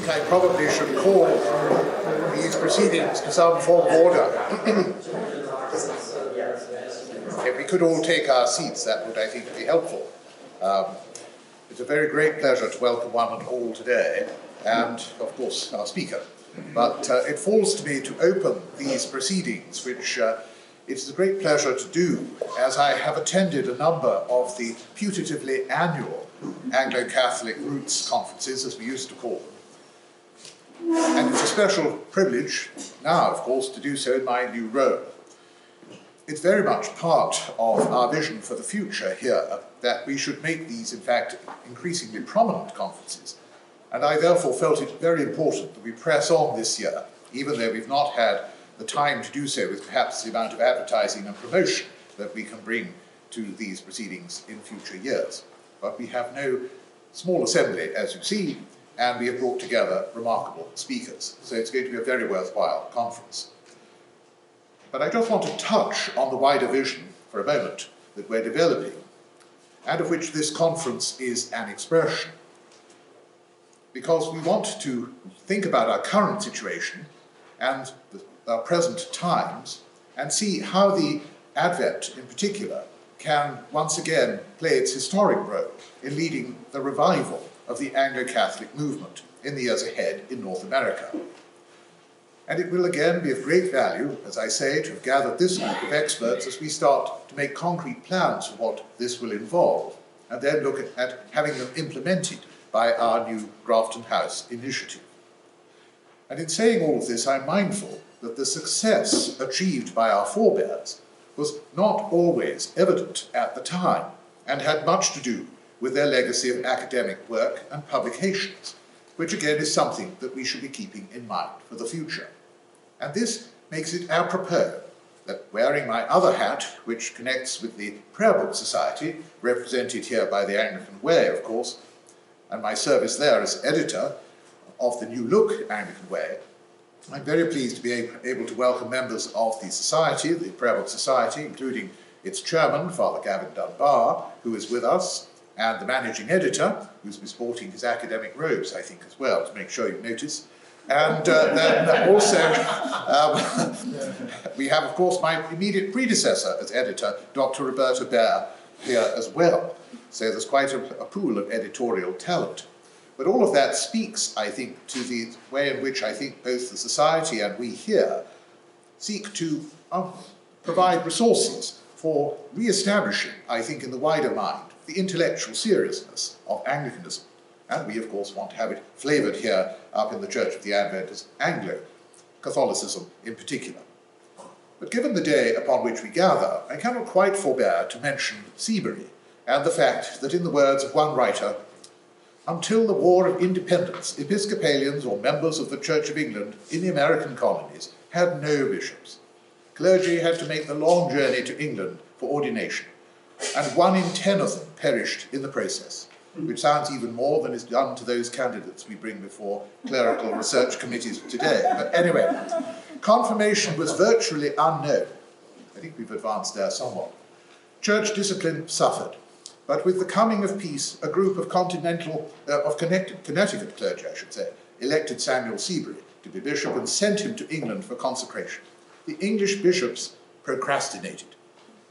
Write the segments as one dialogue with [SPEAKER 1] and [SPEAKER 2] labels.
[SPEAKER 1] think I probably should call these proceedings to some form of order. If we could all take our seats, that would, I think, be helpful. It's a very great pleasure to welcome one and all today, and, of course, our speaker. But it falls to me to open these proceedings, which it's a great pleasure to do, as I have attended a number of the putatively annual Anglo-Catholic Roots conferences, as we used to call them. And it's a special privilege now, of course, to do so in my new role. It's very much part of our vision for the future here that we should make these, in fact, increasingly prominent conferences. And I therefore felt it very important that we press on this year, even though we've not had the time to do so with perhaps the amount of advertising and promotion that we can bring to these proceedings in future years. But we have no small assembly, as you see, and we have brought together remarkable speakers. So it's going to be a very worthwhile conference. But I just want to touch on the wider vision for a moment that we're developing, and of which this conference is an expression. Because we want to think about our current situation and our present times and see how the Advent in particular can once again play its historic role in leading the revival of the Anglo-Catholic movement in the years ahead in North America. And it will again be of great value, as I say, to have gathered this group of experts as we start to make concrete plans for what this will involve, and then look at having them implemented by our new Grafton House initiative. And in saying all of this, I'm mindful that the success achieved by our forebears was not always evident at the time and had much to do with their legacy of academic work and publications, which again is something that we should be keeping in mind for the future. And this makes it apropos that, wearing my other hat, which connects with the Prayer Book Society, represented here by the Anglican Way, of course, and my service there as editor of the New Look Anglican Way, I'm very pleased to be able to welcome members of the Society, the Prayer Book Society, including its chairman, Father Gavin Dunbar, who is with us, and the managing editor, who's sporting his academic robes, I think, as well, to make sure you notice. And then also, we have, of course, my immediate predecessor as editor, Dr. Roberta Baer, here as well. So there's quite a pool of editorial talent. But all of that speaks, I think, to the way in which I think both the Society and we here seek to provide resources for re-establishing, I think, in the wider mind, the intellectual seriousness of Anglicanism. And we, of course, want to have it flavoured here up in the Church of the Advent as Anglo-Catholicism in particular. But given the day upon which we gather, I cannot quite forbear to mention Seabury and the fact that, in the words of one writer, until the War of Independence, Episcopalians or members of the Church of England in the American colonies had no bishops. Clergy had to make the long journey to England for ordination, and 1 in 10 of them perished in the process, which sounds even more than is done to those candidates we bring before clerical research committees today. But anyway, confirmation was virtually unknown. I think we've advanced there somewhat. Church discipline suffered. But with the coming of peace, a group of Connecticut clergy, I should say, elected Samuel Seabury to be bishop and sent him to England for consecration. The English bishops procrastinated.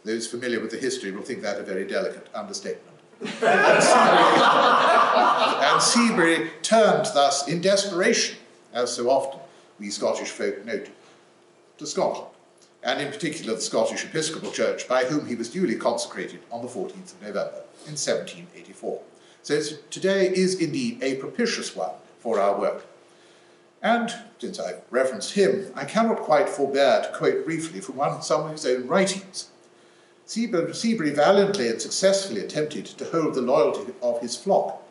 [SPEAKER 1] Those familiar with the history will think that a very delicate understatement. And Seabury turned thus in desperation, as so often we Scottish folk note, to Scotland, and in particular the Scottish Episcopal Church, by whom he was duly consecrated on the 14th of November in 1784. So today is indeed a propitious one for our work. And since I've referenced him, I cannot quite forbear to quote briefly from some of his own writings. Seabury valiantly and successfully attempted to hold the loyalty of his flock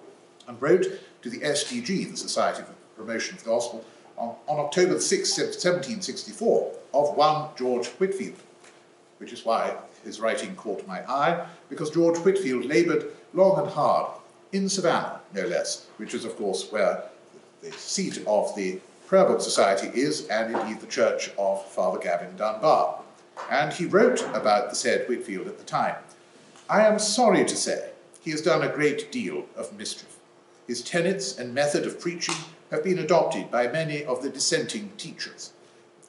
[SPEAKER 1] and wrote to the SDG, the Society for Promotion of the Gospel, on October 6, 1764, of one George Whitfield, which is why his writing caught my eye, because George Whitfield laboured long and hard in Savannah, no less, which is, of course, where the seat of the Prayer Book Society is, and indeed the church of Father Gavin Dunbar. And he wrote about the said Whitfield at the time, "I am sorry to say he has done a great deal of mischief. His tenets and method of preaching have been adopted by many of the dissenting teachers.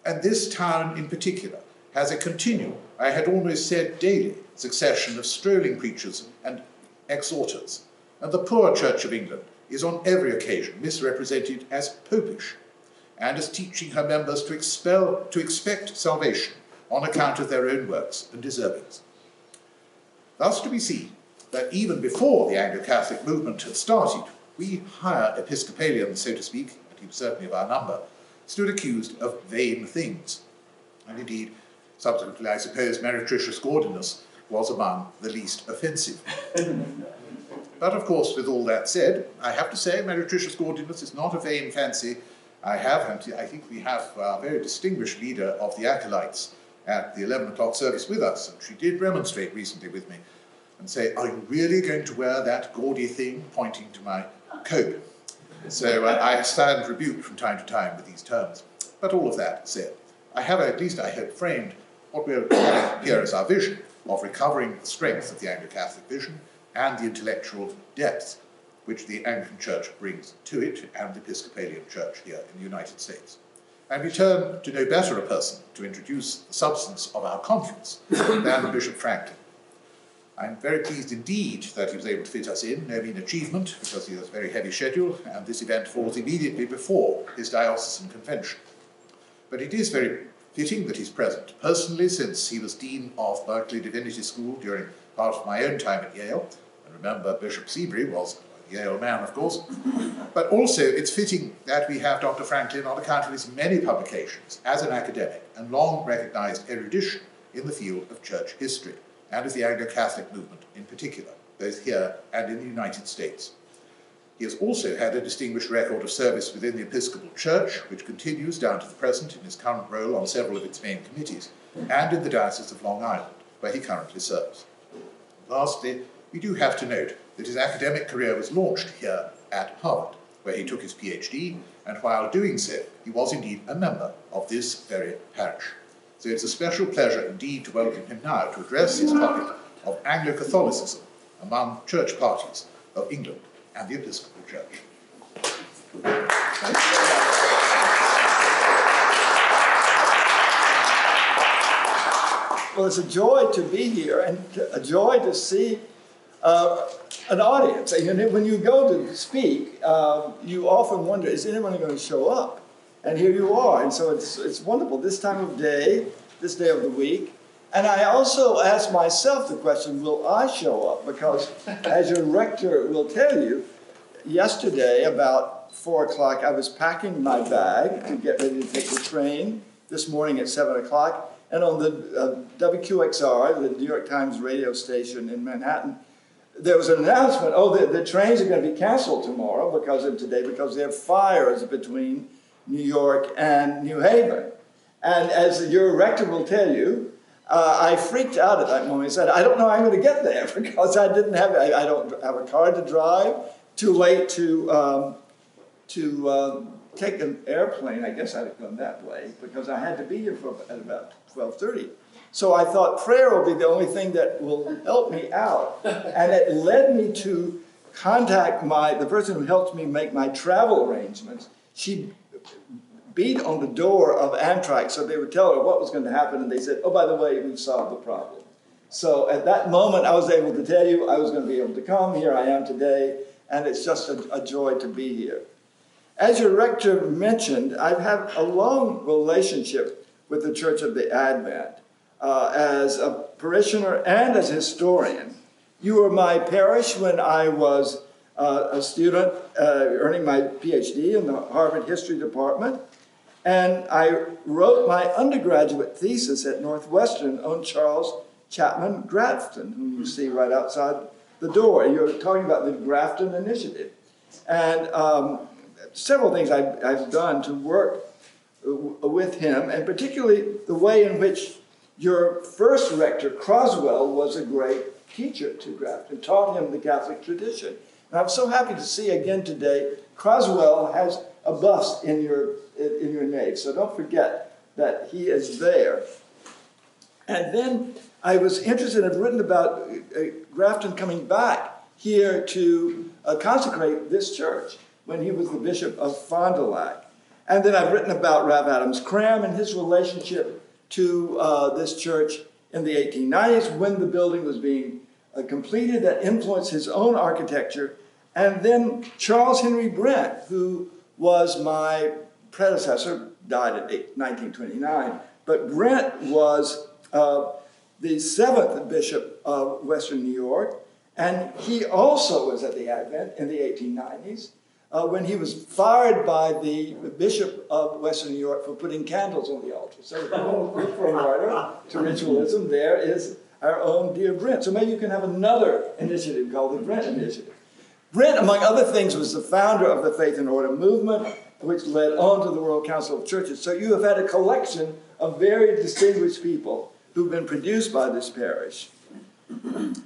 [SPEAKER 1] And this town in particular has a continual, I had almost said daily, succession of strolling preachers and exhorters. And the poor Church of England is on every occasion misrepresented as popish, and as teaching her members to expect salvation on account of their own works and deservings. Thus to be seen that even before the Anglo-Catholic movement had started, we higher Episcopalians, so to speak, and he was certainly of our number, stood accused of vain things. And indeed, subsequently, I suppose, meretricious gaudiness was among the least offensive. But of course, with all that said, I have to say meretricious gaudiness is not a vain fancy. I think we have a very distinguished leader of the acolytes at the 11 o'clock service with us, and she did remonstrate recently with me and say, "Are you really going to wear that gaudy thing," pointing to my cope? So I stand rebuked from time to time with these terms. But all of that said, I have at least, I hope, framed what we're having here as our vision of recovering the strength of the Anglo-Catholic vision and the intellectual depth which the Anglican Church brings to it and the Episcopalian Church here in the United States. And we turn to no better a person to introduce the substance of our conference than Bishop Franklin. I'm very pleased indeed that he was able to fit us in, no mean achievement, because he has a very heavy schedule, and this event falls immediately before his diocesan convention. But it is very fitting that he's present, personally, since he was Dean of Berkeley Divinity School during part of my own time at Yale. And remember, Bishop Seabury was a Yale man, of course. But also, it's fitting that we have Dr. Franklin on account of his many publications as an academic and long recognized erudition in the field of church history, and of the Anglo-Catholic movement in particular, both here and in the United States. He has also had a distinguished record of service within the Episcopal Church, which continues down to the present in his current role on several of its main committees, and in the Diocese of Long Island, where he currently serves. Lastly, we do have to note that his academic career was launched here at Harvard, where he took his PhD, and while doing so, he was indeed a member of this very parish. So it's a special pleasure indeed to welcome him now to address his topic of Anglo-Catholicism among church parties of England and the Episcopal Church.
[SPEAKER 2] Well, it's a joy to be here and a joy to see an audience. And when you go to speak, you often wonder, is anyone going to show up? And here you are, and so it's wonderful this time of day, this day of the week. And I also ask myself the question, will I show up? Because as your rector will tell you, yesterday about 4 o'clock, I was packing my bag to get ready to take the train this morning at 7 o'clock. And on the WQXR, the New York Times radio station in Manhattan, there was an announcement, the trains are going to be canceled tomorrow because there are fires between New York and New Haven. And as your rector will tell you, I freaked out at that moment. I said, I don't know how I'm going to get there because I don't have a car to drive, too late to take an airplane. I guess I'd have gone that way because I had to be here at about 12:30. So I thought prayer will be the only thing that will help me out. And it led me to contact the person who helped me make my travel arrangements. She beat on the door of Amtrak, so they would tell her what was going to happen, and they said, oh, by the way, we've solved the problem. So at that moment, I was able to tell you I was going to be able to come. Here I am today, and it's just a joy to be here. As your rector mentioned, I've had a long relationship with the Church of the Advent as a parishioner and as a historian. You were my parish when I was a student earning my PhD in the Harvard History Department. And I wrote my undergraduate thesis at Northwestern on Charles Chapman Grafton, whom you see right outside the door. You're talking about the Grafton Initiative. And several things I've done to work with him, and particularly the way in which your first rector, Croswell, was a great teacher to Grafton, taught him the Catholic tradition. And I'm so happy to see again today, Croswell has a bust in your nave, so don't forget that he is there. And then I was interested, I've written about Grafton coming back here to consecrate this church. when he was the Bishop of Fond du Lac. And then I've written about Rev. Adams Cram and his relationship to this church in the 1890s when the building was being completed that influenced his own architecture. And then Charles Henry Brent, who was my predecessor, died in 1929, but Brent was the seventh bishop of Western New York, and he also was at the Advent in the 1890s when he was fired by the Bishop of Western New York for putting candles on the altar. So if you want to look for a martyr to ritualism, there is our own dear Brent. So maybe you can have another initiative called the Brent Initiative. Brent, among other things, was the founder of the Faith and Order movement, which led on to the World Council of Churches. So you have had a collection of very distinguished people who've been produced by this parish.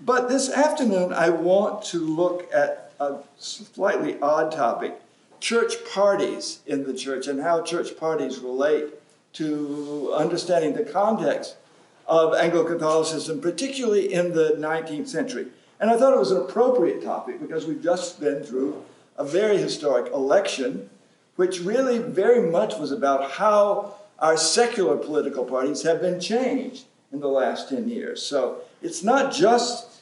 [SPEAKER 2] But this afternoon, I want to look at a slightly odd topic, church parties in the church and how church parties relate to understanding the context of Anglo-Catholicism, particularly in the 19th century. And I thought it was an appropriate topic because we've just been through a very historic election, which really very much was about how our secular political parties have been changed in the last 10 years. So it's not just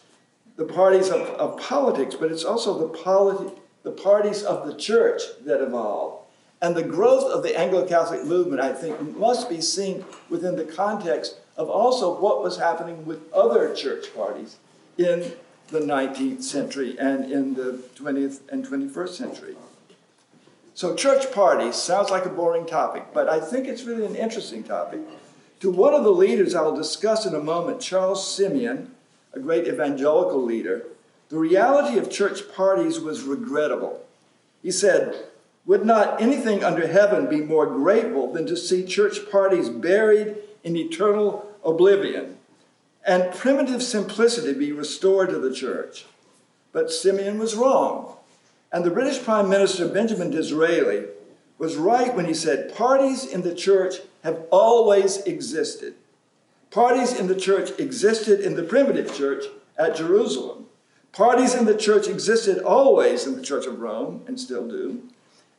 [SPEAKER 2] the parties of politics, but it's also the parties of the church that evolved. And the growth of the Anglo-Catholic movement, I think, must be seen within the context of also what was happening with other church parties in the 19th century and in the 20th and 21st century. So church parties sounds like a boring topic, but I think it's really an interesting topic. To one of the leaders I'll discuss in a moment, Charles Simeon, a great evangelical leader, the reality of church parties was regrettable. He said, "Would not anything under heaven be more grateful than to see church parties buried in eternal oblivion and primitive simplicity be restored to the church?" But Simeon was wrong. And the British Prime Minister, Benjamin Disraeli, was right when he said, "Parties in the church have always existed. Parties in the church existed in the primitive church at Jerusalem. Parties in the church existed always in the Church of Rome, and still do.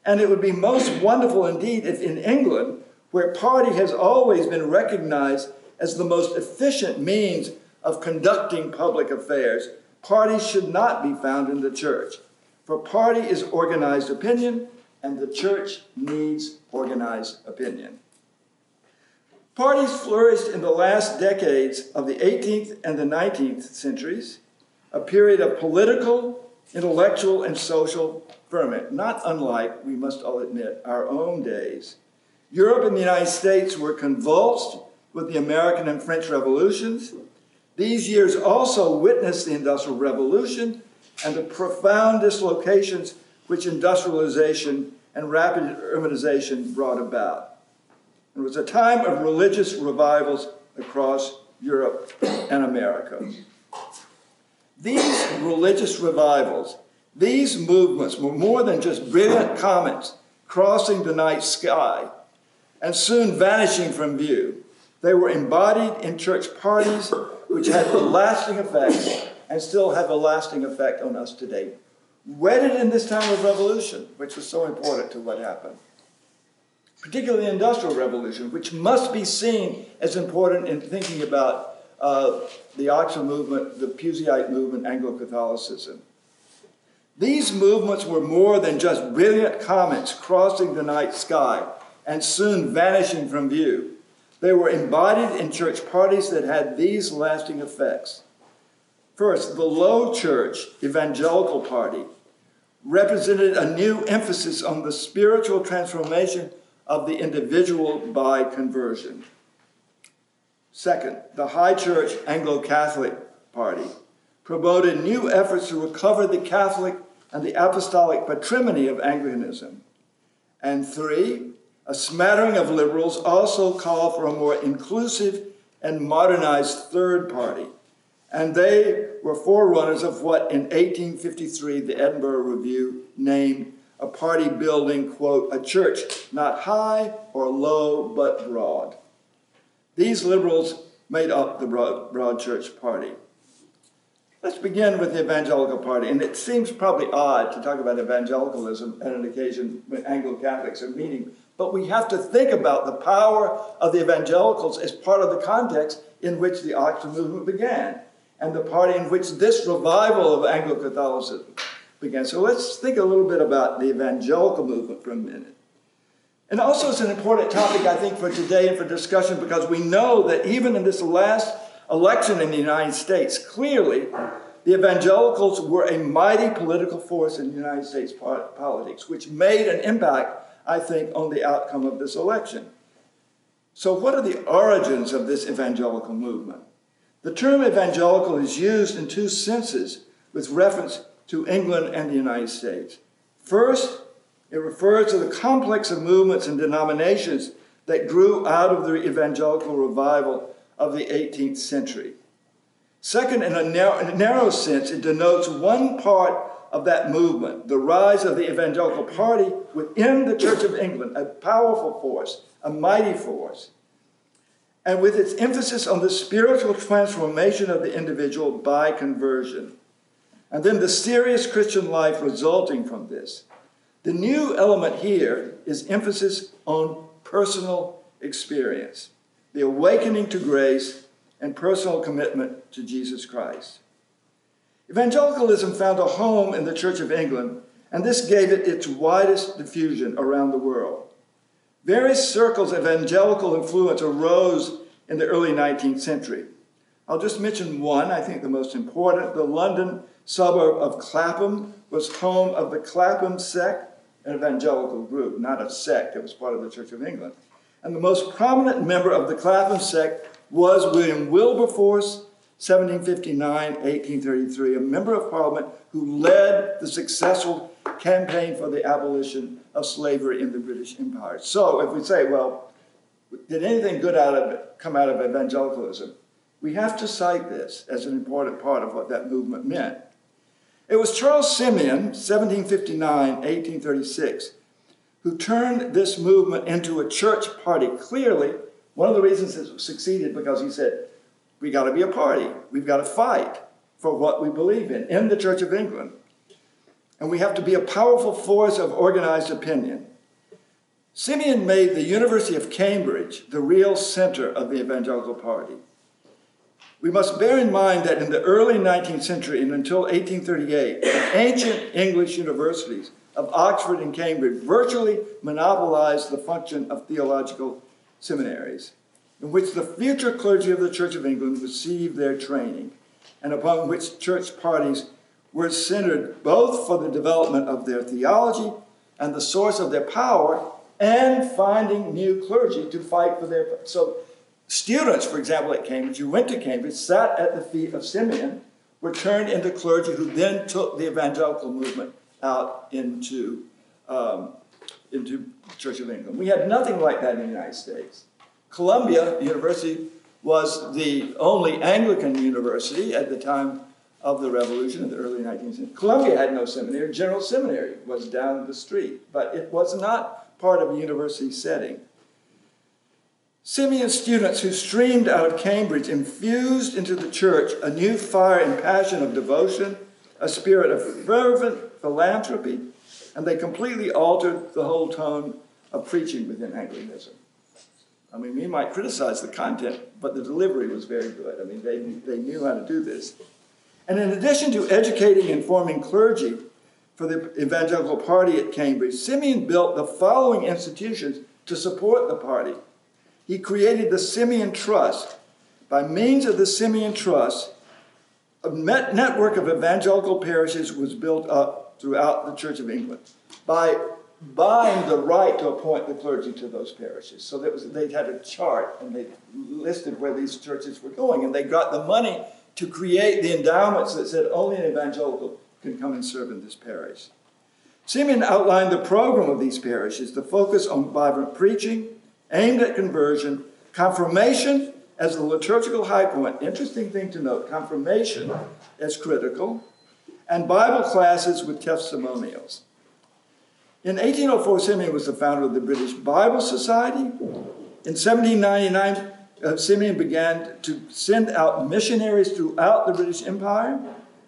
[SPEAKER 2] And it would be most wonderful indeed if in England, where party has always been recognized as the most efficient means of conducting public affairs, parties should not be found in the church. For party is organized opinion, and the church needs organized opinion." Parties flourished in the last decades of the 18th and the 19th centuries, a period of political, intellectual, and social ferment, not unlike, we must all admit, our own days. Europe and the United States were convulsed with the American and French revolutions. These years also witnessed the Industrial Revolution and the profound dislocations which industrialization and rapid urbanization brought about. It was a time of religious revivals across Europe and America. These religious revivals, these movements were more than just brilliant comets crossing the night sky and soon vanishing from view. They were embodied in church parties which had a lasting effect and still have a lasting effect on us today. Wedded in this time of revolution, which was so important to what happened. Particularly the Industrial Revolution, which must be seen as important in thinking about the Oxford movement, the Puseyite movement, Anglo-Catholicism. These movements were more than just brilliant comets crossing the night sky and soon vanishing from view. They were embodied in church parties that had these lasting effects. First, the Low Church Evangelical Party represented a new emphasis on the spiritual transformation of the individual by conversion. Second, the High Church Anglo-Catholic Party promoted new efforts to recover the Catholic and the apostolic patrimony of Anglicanism. And three, a smattering of liberals also called for a more inclusive and modernized third party. And they were forerunners of what in 1853 the Edinburgh Review named a party building, quote, "a church not high or low but broad." These liberals made up the broad church party. Let's begin with the evangelical party. And it seems probably odd to talk about evangelicalism at an occasion when Anglo-Catholics are meeting, but we have to think about the power of the evangelicals as part of the context in which the Oxford movement began, and the party in which this revival of Anglo-Catholicism began. So let's think a little bit about the evangelical movement for a minute. And also it's an important topic, I think, for today and for discussion, because we know that even in this last election in the United States, clearly the evangelicals were a mighty political force in United States politics, which made an impact, I think, on the outcome of this election. So what are the origins of this evangelical movement? The term evangelical is used in two senses with reference to England and the United States. First, it refers to the complex of movements and denominations that grew out of the evangelical revival of the 18th century. Second, in a narrow sense, it denotes one part of that movement, the rise of the evangelical party within the Church of England, a powerful force, a mighty force, and with its emphasis on the spiritual transformation of the individual by conversion, and then the serious Christian life resulting from this. The new element here is emphasis on personal experience, the awakening to grace and personal commitment to Jesus Christ. Evangelicalism found a home in the Church of England, and this gave it its widest diffusion around the world. Various circles of evangelical influence arose in the early 19th century. I'll just mention one, I think the most important. The London suburb of Clapham was home of the Clapham sect, an evangelical group, not a sect. It was part of the Church of England. And the most prominent member of the Clapham sect was William Wilberforce, 1759-1833, a member of Parliament who led the successful campaign for the abolition of slavery in the British Empire. So if we say, well, did anything good come out of evangelicalism? We have to cite this as an important part of what that movement meant. It was Charles Simeon, 1759-1836, who turned this movement into a church party. Clearly, one of the reasons it succeeded because he said, we got to be a party. We've got to fight for what we believe in the Church of England. And we have to be a powerful force of organized opinion. Simeon made the University of Cambridge the real center of the evangelical party. We must bear in mind that in the early 19th century and until 1838, the ancient English universities of Oxford and Cambridge virtually monopolized the function of theological seminaries, in which the future clergy of the Church of England received their training, and upon which church parties were centered both for the development of their theology and the source of their power, and finding new clergy to fight for their... So students, for example, at Cambridge, who went to Cambridge, sat at the feet of Simeon, were turned into clergy who then took the evangelical movement out into the Church of England. We had nothing like that in the United States. Columbia University was the only Anglican university at the time of the Revolution in the early 19th century. Columbia had no seminary. General Seminary was down the street, but it was not part of a university setting. Simeon's students who streamed out of Cambridge infused into the church a new fire and passion of devotion, a spirit of fervent philanthropy, and they completely altered the whole tone of preaching within Anglicanism. I mean, we might criticize the content, but the delivery was very good. I mean, they knew how to do this. And in addition to educating and forming clergy for the evangelical party at Cambridge, Simeon built the following institutions to support the party. He created the Simeon Trust. By means of the Simeon Trust, a network of evangelical parishes was built up throughout the Church of England by buying the right to appoint the clergy to those parishes. So they had a chart, and they listed where these churches were going, and they got the money to create the endowments that said only an evangelical can come and serve in this parish. Simeon outlined the program of these parishes, the focus on vibrant preaching, aimed at conversion, confirmation as the liturgical high point. Interesting thing to note, confirmation as critical, and Bible classes with testimonials. In 1804, Simeon was the founder of the British Bible Society. In 1799, Simeon began to send out missionaries throughout the British Empire.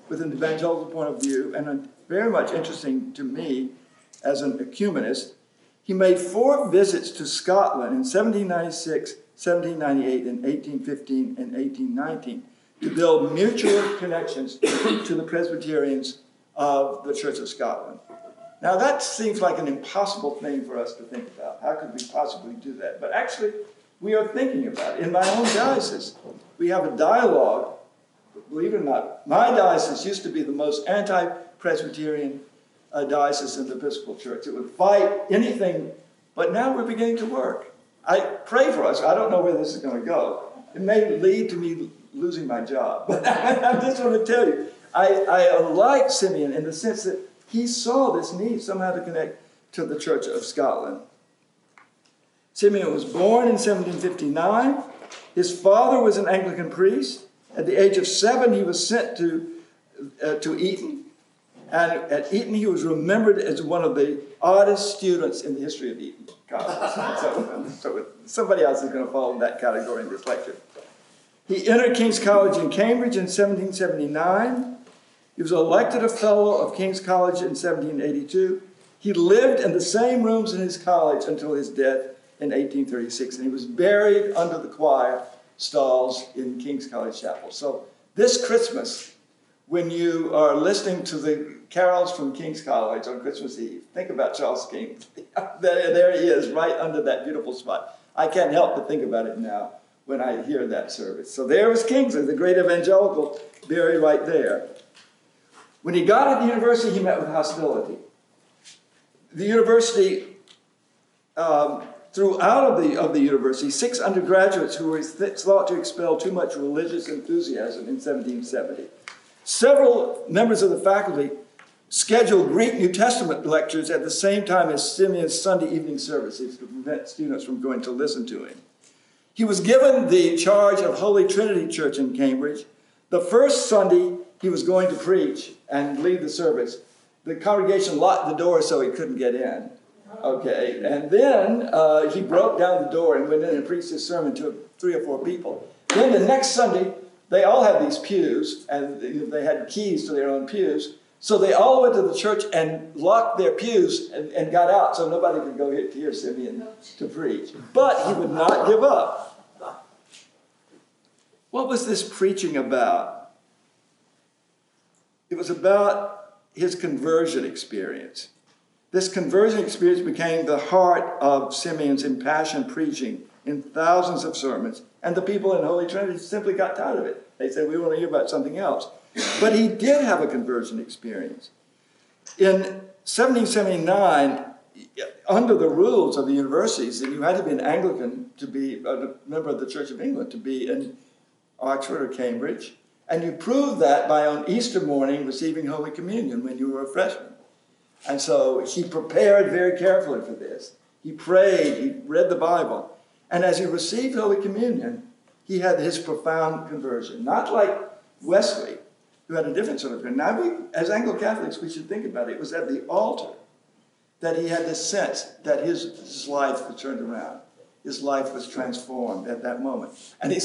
[SPEAKER 2] with an evangelical point of view, and very much interesting to me as an ecumenist. He made 4 visits to Scotland in 1796, 1798, and 1815 and 1819 to build mutual connections to the Presbyterians of the Church of Scotland. Now that seems like an impossible thing for us to think about. How could we possibly do that? But actually, we are thinking about it. In my own diocese, we have a dialogue. Believe it or not, my diocese used to be the most anti-Presbyterian diocese in the Episcopal Church. It would fight anything, but now we're beginning to work. I pray for us. I don't know where this is going to go. It may lead to me losing my job, but I just want to tell you, I like Simeon in the sense that he saw this need somehow to connect to the Church of Scotland. Simeon was born in 1759. His father was an Anglican priest. At the age of 7, he was sent to Eton. And at Eton, he was remembered as one of the oddest students in the history of Eton College. So somebody else is going to fall in that category in this lecture. He entered King's College in Cambridge in 1779. He was elected a fellow of King's College in 1782. He lived in the same rooms in his college until his death in 1836, and he was buried under the choir stalls in King's College Chapel. So this Christmas, when you are listening to the carols from King's College on Christmas Eve, think about Charles King. There he is, right under that beautiful spot. I can't help but think about it now when I hear that service. So there was Kingsley, the great evangelical, buried right there. When he got at the university, he met with hostility. The university, throughout of the university, 6 undergraduates who were thought to expel too much religious enthusiasm in 1770. Several members of the faculty scheduled Greek New Testament lectures at the same time as Simeon's Sunday evening services to prevent students from going to listen to him. He was given the charge of Holy Trinity Church in Cambridge. The first Sunday he was going to preach and lead the service, the congregation locked the door so he couldn't get in. Okay, and then he broke down the door and went in and preached his sermon to 3 or 4 people. Then the next Sunday, they all had these pews, and they had keys to their own pews. So they all went to the church and locked their pews and got out so nobody could go hear Simeon to preach. But he would not give up. What was this preaching about? It was about his conversion experience. This conversion experience became the heart of Simeon's impassioned preaching in thousands of sermons, and the people in Holy Trinity simply got tired of it. They said, we want to hear about something else. But he did have a conversion experience. In 1779, under the rules of the universities, you had to be an Anglican to be a member of the Church of England, to be in Oxford or Cambridge, and you proved that by on Easter morning receiving Holy Communion when you were a freshman. And so he prepared very carefully for this. He prayed, he read the Bible, and as he received Holy Communion, he had his profound conversion. Not like Wesley, who had a different sort of conversion. Now, as Anglo-Catholics, we should think about it. It was at the altar that he had this sense that his life was turned around. His life was transformed at that moment. And he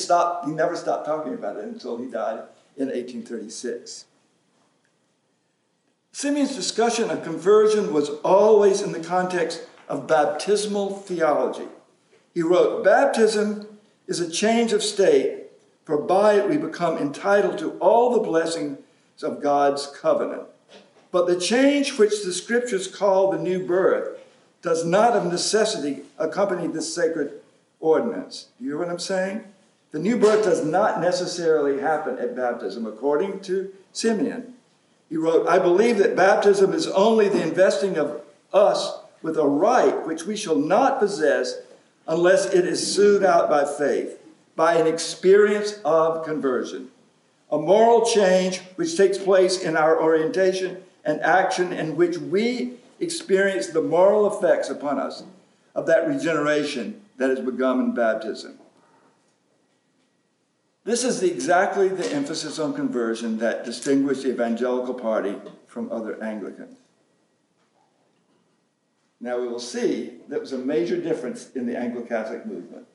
[SPEAKER 2] never stopped talking about it until he died in 1836. Simeon's discussion of conversion was always in the context of baptismal theology. He wrote, "Baptism is a change of state, for by it we become entitled to all the blessings of God's covenant. But the change which the scriptures call the new birth does not of necessity accompany this sacred ordinance." You hear what I'm saying? The new birth does not necessarily happen at baptism, according to Simeon. He wrote, "I believe that baptism is only the investing of us with a right which we shall not possess unless it is soothed out by faith, by an experience of conversion, a moral change which takes place in our orientation and action, in which we experience the moral effects upon us of that regeneration that has begun in baptism." This is exactly the emphasis on conversion that distinguished the Evangelical Party from other Anglicans. Now we will see there was a major difference in the Anglo-Catholic movement.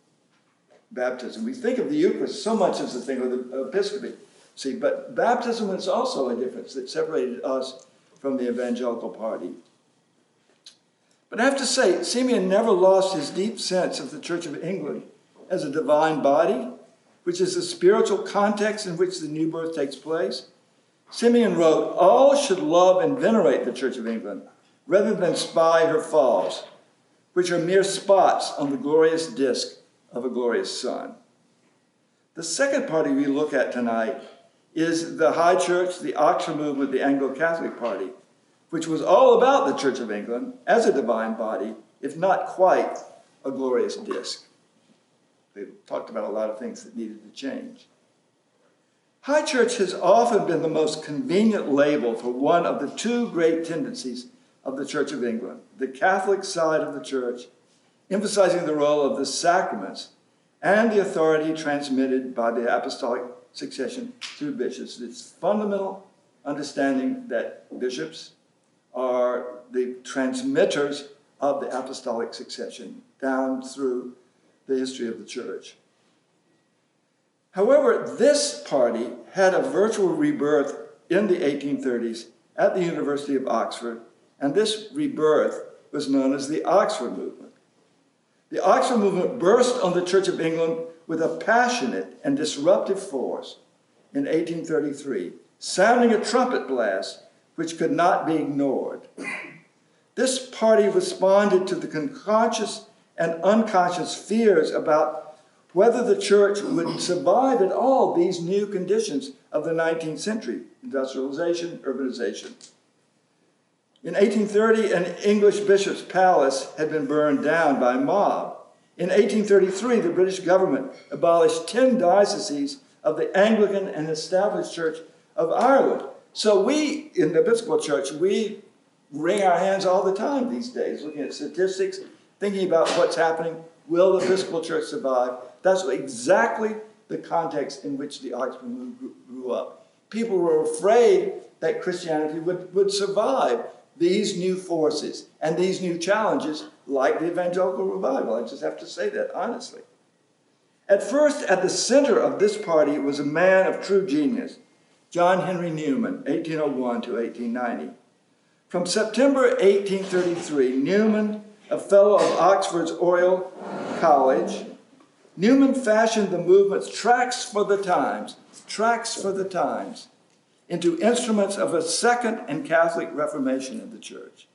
[SPEAKER 2] Baptism. We think of the Eucharist so much as the thing of the episcopacy. See, but baptism was also a difference that separated us from the evangelical party. But I have to say, Simeon never lost his deep sense of the Church of England as a divine body, which is the spiritual context in which the new birth takes place. Simeon wrote, "All should love and venerate the Church of England, rather than spy her falls, which are mere spots on the glorious disk of a glorious sun." The second party we look at tonight is the High Church, the Oxford movement, the Anglo-Catholic party, which was all about the Church of England as a divine body, if not quite a glorious disk. They talked about a lot of things that needed to change. High Church has often been the most convenient label for one of the two great tendencies of the Church of England, the Catholic side of the Church, emphasizing the role of the sacraments and the authority transmitted by the apostolic succession through bishops. It's fundamental understanding that bishops are the transmitters of the apostolic succession down through the history of the Church. However, this party had a virtual rebirth in the 1830s at the University of Oxford, and this rebirth was known as the Oxford movement. The Oxford movement burst on the Church of England with a passionate and disruptive force in 1833, sounding a trumpet blast which could not be ignored. This party responded to the conscious and unconscious fears about whether the Church would survive at all these new conditions of the 19th century, industrialization, urbanization. In 1830, an English bishop's palace had been burned down by a mob. In 1833, the British government abolished 10 dioceses of the Anglican and Established Church of Ireland. So we, in the Episcopal Church, we wring our hands all the time these days, looking at statistics, thinking about what's happening. Will the Episcopal Church survive? That's exactly the context in which the Oxford movement grew up. People were afraid that Christianity would survive these new forces and these new challenges, like the evangelical revival. I just have to say that honestly. At first, at the center of this party was a man of true genius, John Henry Newman, 1801 to 1890. From September 1833, Newman, a fellow of Oxford's Oriel College, Newman fashioned the movement's tracts for the times, into instruments of a second and Catholic reformation of the Church.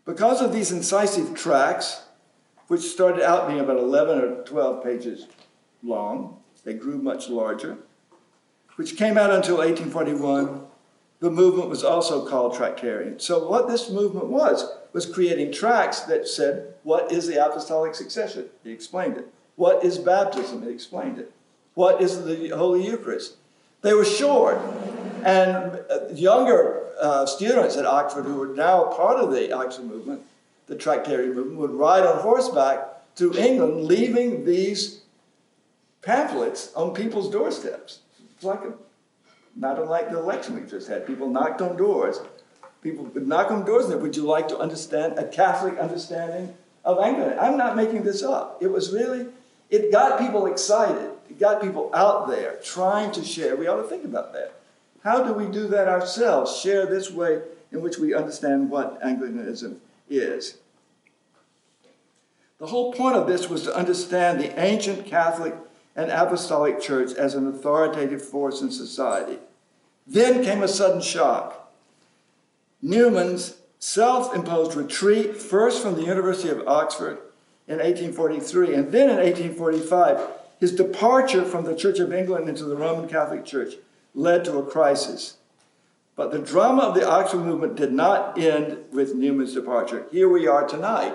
[SPEAKER 2] Because of these incisive tracts, which started out being about 11 or 12 pages long, they grew much larger, which came out until 1841, the movement was also called Tractarian. So what this movement was creating tracts that said, what is the apostolic succession? He explained it. What is baptism? He explained it. What is the Holy Eucharist? They were short, and younger students at Oxford who were now part of the Oxford movement, the Tractarian movement, would ride on horseback through England, leaving these pamphlets on people's doorsteps. It's like not unlike the election we just had. People knocked on doors. People would knock on doors and say, would you like to understand a Catholic understanding of Anglican? I'm not making this up. It was really, it got people excited. It got people out there trying to share. We ought to think about that. How do we do that ourselves? Share this way in which we understand what Anglicanism is. The whole point of this was to understand the ancient Catholic and Apostolic Church as an authoritative force in society. Then came a sudden shock. Newman's self-imposed retreat, first from the University of Oxford in 1843, and then in 1845, his departure from the Church of England into the Roman Catholic Church led to a crisis. But the drama of the Oxford movement did not end with Newman's departure. Here we are tonight,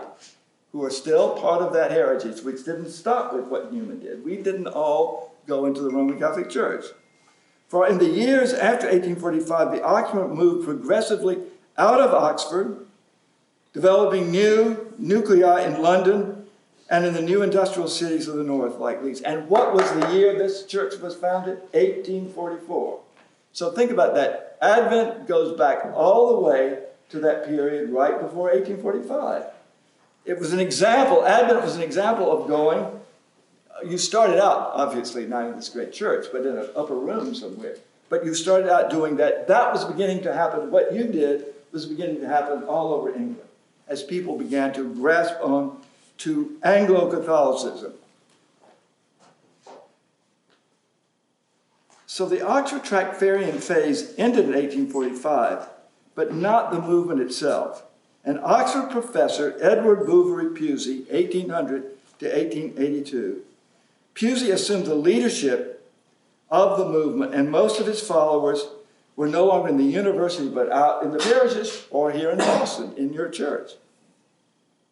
[SPEAKER 2] who are still part of that heritage, which didn't stop with what Newman did. We didn't all go into the Roman Catholic Church. For in the years after 1845, the Oxford moved progressively out of Oxford, developing new nuclei in London and in the new industrial cities of the north, like Leeds. And what was the year this church was founded? 1844. So think about that. Advent goes back all the way to that period right before 1845. It was an example, Advent was an example of going, you started out, obviously, not in this great church, but in an upper room somewhere. but you started out doing that. That was beginning to happen. What you did was beginning to happen all over England as people began to grasp on to Anglo-Catholicism. So the Oxford Tractarian phase ended in 1845, but not the movement itself. An Oxford professor, Edward Bouverie Pusey, 1800 to 1882, Pusey assumed the leadership of the movement, and most of his followers were no longer in the university, but out in the parishes or here in Boston, in your church.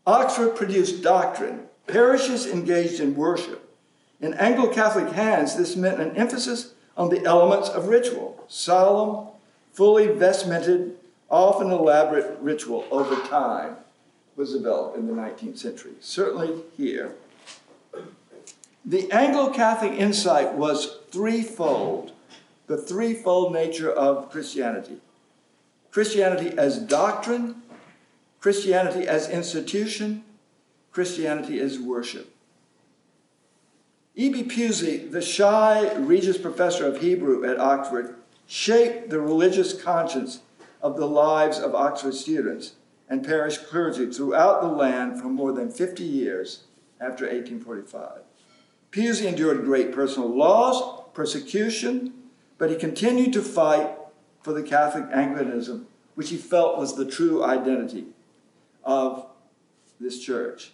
[SPEAKER 2] Oxford produced doctrine. Parishes engaged in worship. In Anglo-Catholic hands, this meant an emphasis on the elements of ritual. Solemn, fully vestmented, often elaborate ritual over time was developed in the 19th century, certainly here. The Anglo-Catholic insight was threefold, the threefold nature of Christianity. Christianity as doctrine, Christianity as institution, Christianity as worship. E.B. Pusey, the shy Regius Professor of Hebrew at Oxford, shaped the religious conscience of the lives of Oxford students and parish clergy throughout the land for more than 50 years after 1845. Pusey endured great personal loss, persecution, but he continued to fight for the Catholic Anglicanism, which he felt was the true identity of this church.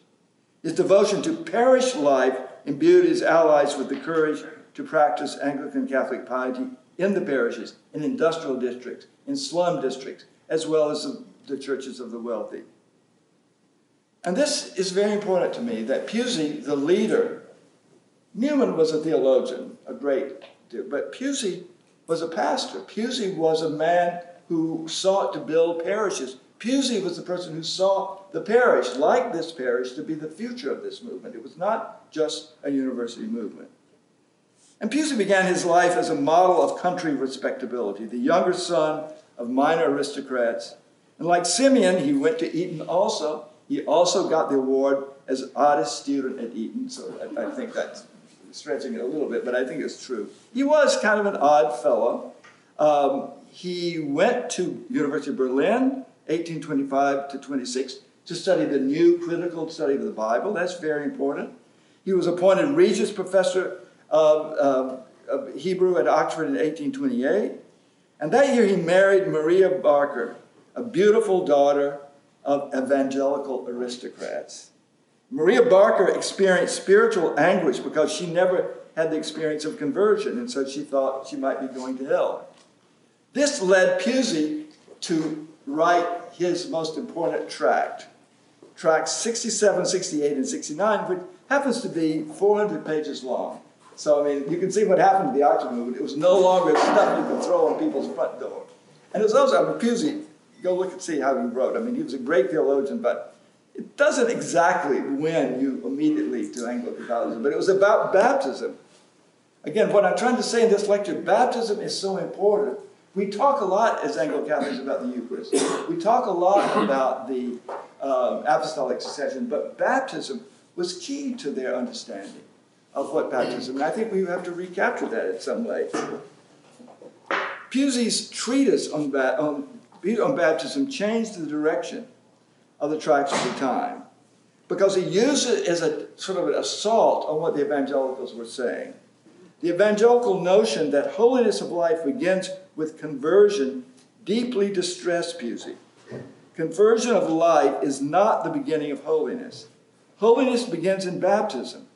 [SPEAKER 2] His devotion to parish life imbued his allies with the courage to practice Anglican Catholic piety in the parishes, in industrial districts, in slum districts, as well as the churches of the wealthy. And this is very important to me, that Pusey, the leader, Newman was a theologian, a great dude, but Pusey was a pastor. Pusey was a man who sought to build parishes. Pusey was the person who saw the parish, like this parish, to be the future of this movement. It was not just a university movement. And Pusey began his life as a model of country respectability, the younger son of minor aristocrats. And like Simeon, he went to Eton also. He also got the award as oddest student at Eton, so I think that's stretching it a little bit, but I think it's true. He was kind of an odd fellow. He went to University of Berlin, 1825 to 26, to study the new critical study of the Bible. That's very important. He was appointed Regius Professor of Hebrew at Oxford in 1828. And that year he married Maria Barker, a beautiful daughter of evangelical aristocrats. Maria Barker experienced spiritual anguish because she never had the experience of conversion, and so she thought she might be going to hell. This led Pusey to write his most important tract, tracts 67, 68, and 69, which happens to be 400 pages long. So, I mean, you can see what happened to the Oxford movement. It was no longer stuff you could throw on people's front door. And it was also, I mean, Pusey, go look and see how he wrote. I mean, he was a great theologian, but it doesn't exactly win you immediately to Anglo-Catholicism, but it was about baptism. Again, what I'm trying to say in this lecture, baptism is so important. We talk a lot as Anglo-Catholics about the Eucharist. We talk a lot about the apostolic succession, but baptism was key to their understanding of what baptism, and I think we have to recapture that in some way. Pusey's treatise on baptism changed the direction of the tracts of the time, because he used it as a sort of an assault on what the evangelicals were saying. The evangelical notion that holiness of life begins with conversion deeply distressed Pusey. Conversion of life is not the beginning of holiness. Holiness begins in baptism.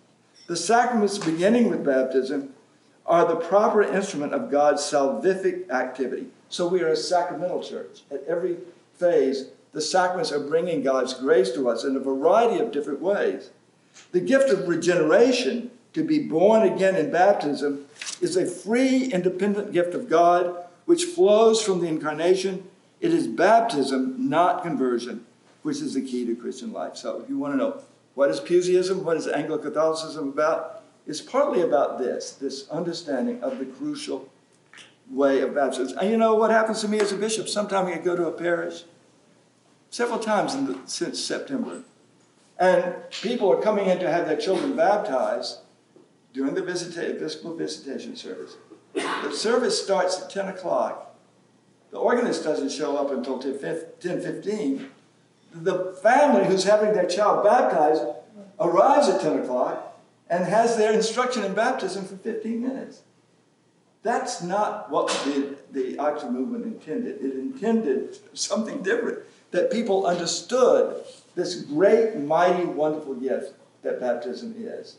[SPEAKER 2] The sacraments beginning with baptism are the proper instrument of God's salvific activity. So we are a sacramental church. At every phase, the sacraments are bringing God's grace to us in a variety of different ways. The gift of regeneration, to be born again in baptism, is a free, independent gift of God which flows from the incarnation. It is baptism, not conversion, which is the key to Christian life. So if you want to know what is Puseyism, what is Anglo-Catholicism about, it's partly about this understanding of the crucial way of baptism. And you know what happens to me as a bishop? Sometimes I go to a parish, several times since September, and people are coming in to have their children baptized during the Episcopal visitation service. The service starts at 10 o'clock. The organist doesn't show up until 10:15. The family who's having their child baptized arrives at 10 o'clock and has their instruction in baptism for 15 minutes. That's not what the Oxford movement intended. It intended something different, that people understood this great, mighty, wonderful gift that baptism is.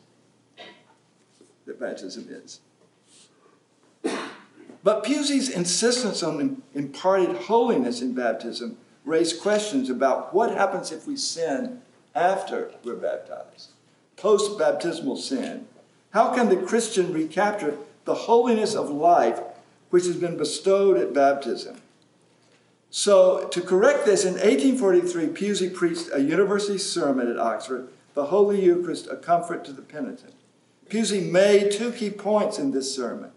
[SPEAKER 2] But Pusey's insistence on imparted holiness in baptism raised questions about what happens if we sin after we're baptized, post-baptismal sin. How can the Christian recapture the holiness of life which has been bestowed at baptism? So, to correct this, in 1843, Pusey preached a university sermon at Oxford, The Holy Eucharist, a Comfort to the Penitent. Pusey made two key points in this sermon.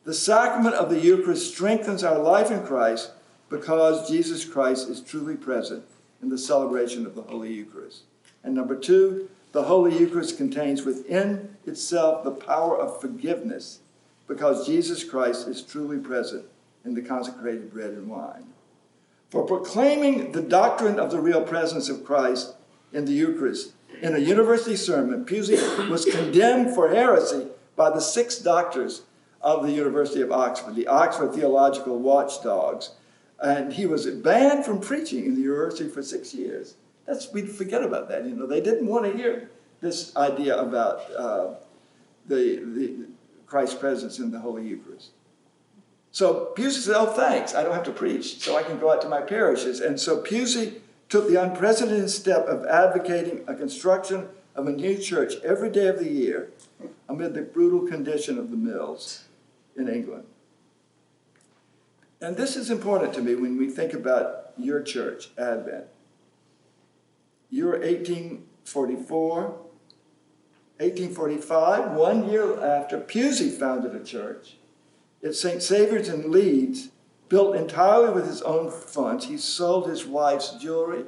[SPEAKER 2] The sacrament of the Eucharist strengthens our life in Christ because Jesus Christ is truly present in the celebration of the Holy Eucharist. And number two, the Holy Eucharist contains within itself the power of forgiveness because Jesus Christ is truly present in the consecrated bread and wine. For proclaiming the doctrine of the real presence of Christ in the Eucharist in a university sermon, Pusey was condemned for heresy by the 6 doctors of the University of Oxford, the Oxford Theological Watchdogs, and he was banned from preaching in the university for 6 years. We forget about that. They didn't want to hear this idea about the Christ's presence in the Holy Eucharist. So Pusey said, oh, thanks, I don't have to preach, so I can go out to my parishes. And so Pusey took the unprecedented step of advocating a construction of a new church every day of the year amid the brutal condition of the mills in England. And this is important to me when we think about your church, Advent. You're 1844, 1845, 1 year after Pusey founded a church at St. Saviour's in Leeds, built entirely with his own funds. He sold his wife's jewelry,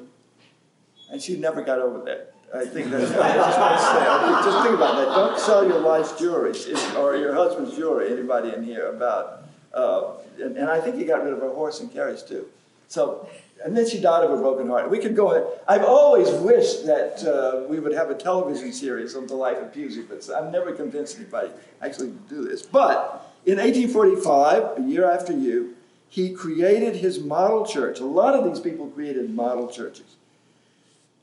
[SPEAKER 2] and she never got over that. I think that's what I just want to say. Just think about that. Don't sell your wife's jewelry or your husband's jewelry, anybody in here, about. And I think he got rid of her horse and carriage, too. So, and then she died of a broken heart. We could go on. I've always wished that we would have a television series on the life of Pusey, but I've never convinced anybody actually to do this. But in 1845, a year after you, he created his model church. A lot of these people created model churches.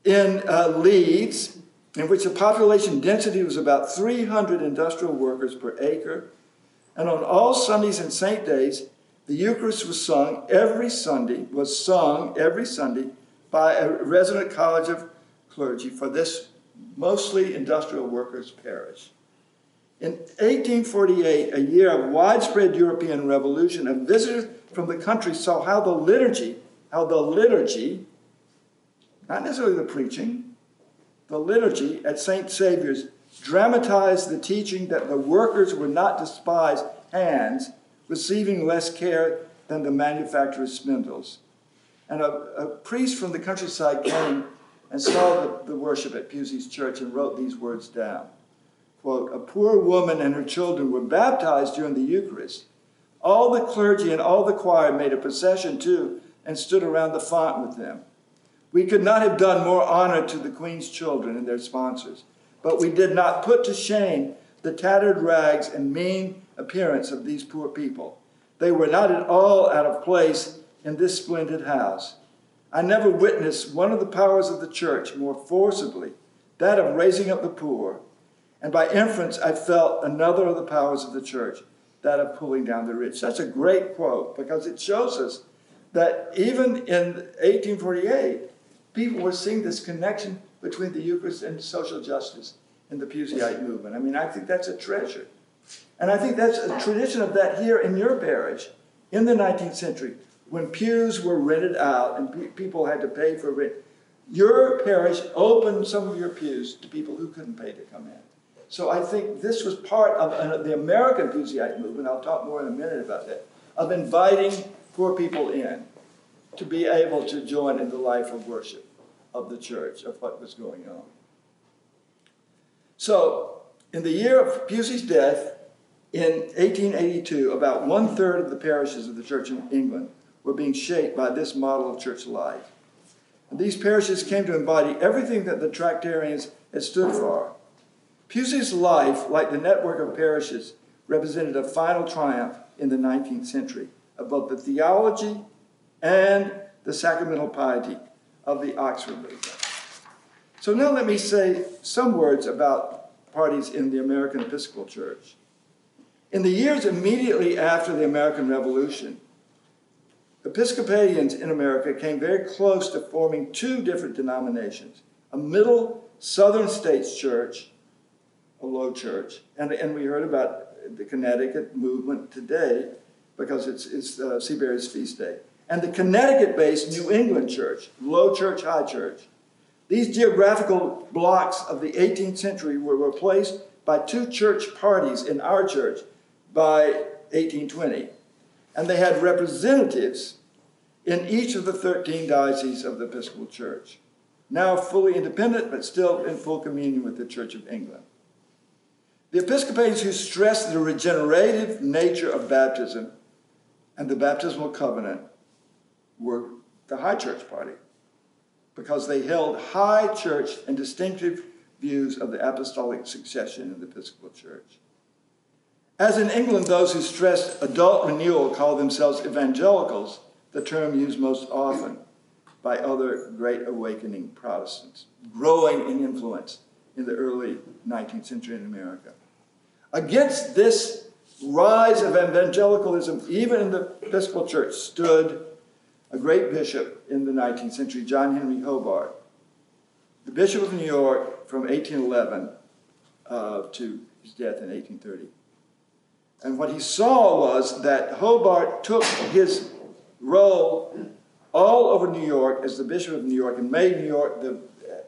[SPEAKER 2] In Leeds, in which the population density was about 300 industrial workers per acre, and on all Sundays and saint days, the Eucharist was sung every Sunday by a resident college of clergy for this mostly industrial workers' parish. In 1848, a year of widespread European revolution, a visitor from the country saw how the liturgy, not necessarily the preaching, the liturgy at St. Saviour's dramatized the teaching that the workers were not despised hands, receiving less care than the manufacturer's spindles. And a priest from the countryside came and saw the worship at Pusey's church and wrote these words down. Quote, a poor woman and her children were baptized during the Eucharist. All the clergy and all the choir made a procession too and stood around the font with them. We could not have done more honor to the Queen's children and their sponsors, but we did not put to shame the tattered rags and mean appearance of these poor people. They were not at all out of place in this splendid house. I never witnessed one of the powers of the church more forcibly, that of raising up the poor, and by inference I felt another of the powers of the church, that of pulling down the rich. That's a great quote because it shows us that even in 1848, people were seeing this connection between the Eucharist and social justice in the Puseyite movement. I mean, I think that's a treasure. And I think that's a tradition of that here in your parish in the 19th century, when pews were rented out and people had to pay for rent. Your parish opened some of your pews to people who couldn't pay to come in. So I think this was part of the American Puseyite movement, I'll talk more in a minute about that, of inviting poor people in to be able to join in the life of worship of the church, of what was going on. So, in the year of Pusey's death, In 1882, about 1/3 of the parishes of the Church in England were being shaped by this model of church life. And these parishes came to embody everything that the Tractarians had stood for. Pusey's life, like the network of parishes, represented a final triumph in the 19th century of both the theology and the sacramental piety of the Oxford movement. So now let me say some words about parties in the American Episcopal Church. In the years immediately after the American Revolution, Episcopalians in America came very close to forming two different denominations, a middle southern states church, a low church, and we heard about the Connecticut movement today because it's Seabury's feast day, and the Connecticut-based New England church, low church, high church. These geographical blocks of the 18th century were replaced by two church parties in our church by 1820. And they had representatives in each of the 13 dioceses of the Episcopal Church, now fully independent, but still in full communion with the Church of England. The Episcopalians who stressed the regenerative nature of baptism and the baptismal covenant were the High Church party, because they held high church and distinctive views of the apostolic succession in the Episcopal Church. As in England, those who stressed adult renewal called themselves evangelicals, the term used most often by other Great Awakening Protestants, growing in influence in the early 19th century in America. Against this rise of evangelicalism, even in the Episcopal Church, stood a great bishop in the 19th century, John Henry Hobart, the Bishop of New York from 1811 to his death in 1830. And what he saw was that Hobart took his role all over New York as the Bishop of New York and made New York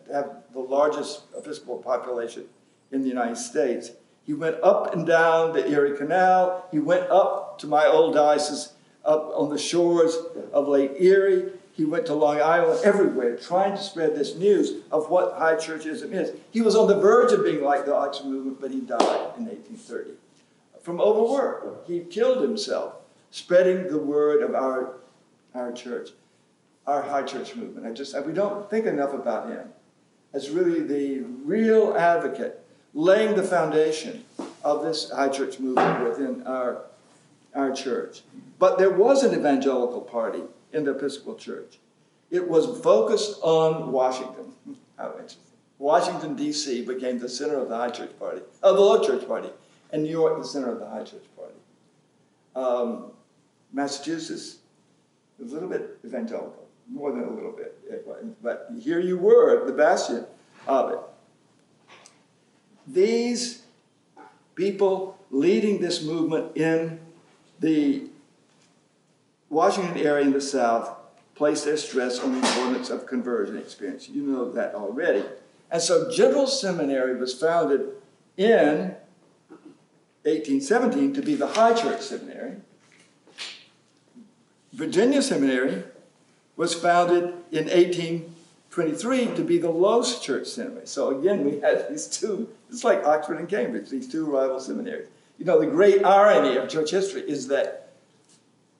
[SPEAKER 2] have the largest Episcopal population in the United States. He went up and down the Erie Canal. He went up to my old diocese up on the shores of Lake Erie. He went to Long Island, everywhere, trying to spread this news of what high churchism is. He was on the verge of being like the Oxford movement, but he died in 1830 from overwork. He killed himself spreading the word of our church, our high church movement. We don't think enough about him as really the real advocate, laying the foundation of this high church movement within our church. But there was an evangelical party in the Episcopal Church. It was focused on Washington. How interesting. Washington, D.C. became the center of the high church party, of the low church party, and New York the center of the high church party. Massachusetts was a little bit evangelical, more than a little bit. But here you were, the bastion of it. These people leading this movement in the Washington area in the South placed their stress on the importance of conversion experience. You know that already. And so General Seminary was founded in 1817 to be the high church seminary. Virginia Seminary was founded in 1823 to be the low church seminary. So again, we had these two, it's like Oxford and Cambridge, these two rival seminaries. You know, the great irony of church history is that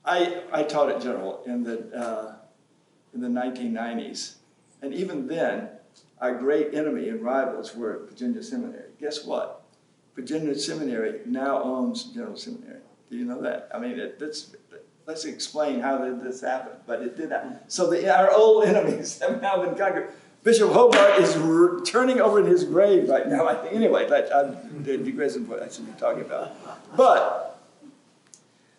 [SPEAKER 2] I taught at General in the 1990s, and even then, our great enemy and rivals were Virginia Seminary. Guess what? Virginia Seminary now owns General Seminary. Do you know that? I mean, let's explain how this happened, but it did happen. So our old enemies have now been conquered. Bishop Hobart is turning over in his grave right now, I think. Anyway, I'm digressing what I should be talking about. But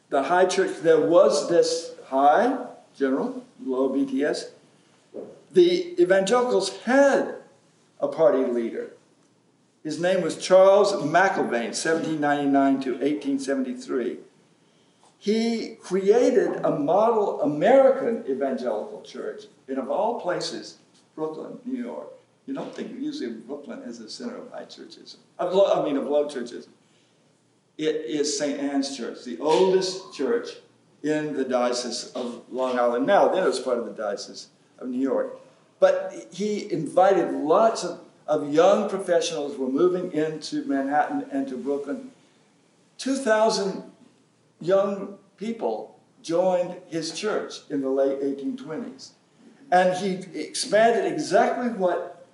[SPEAKER 2] the high church, there was this high, general, low BTS. The evangelicals had a party leader. His name was Charles McIlvaine, 1799 to 1873. He created a model American evangelical church in, of all places, Brooklyn, New York. You don't think usually of Brooklyn as the center of high churchism, of low churchism. It is St. Anne's Church, the oldest church in the Diocese of Long Island. Now, then it was part of the Diocese of New York. But he invited lots of young professionals who were moving into Manhattan and to Brooklyn. 2,000 young people joined his church in the late 1820s. And he expanded exactly what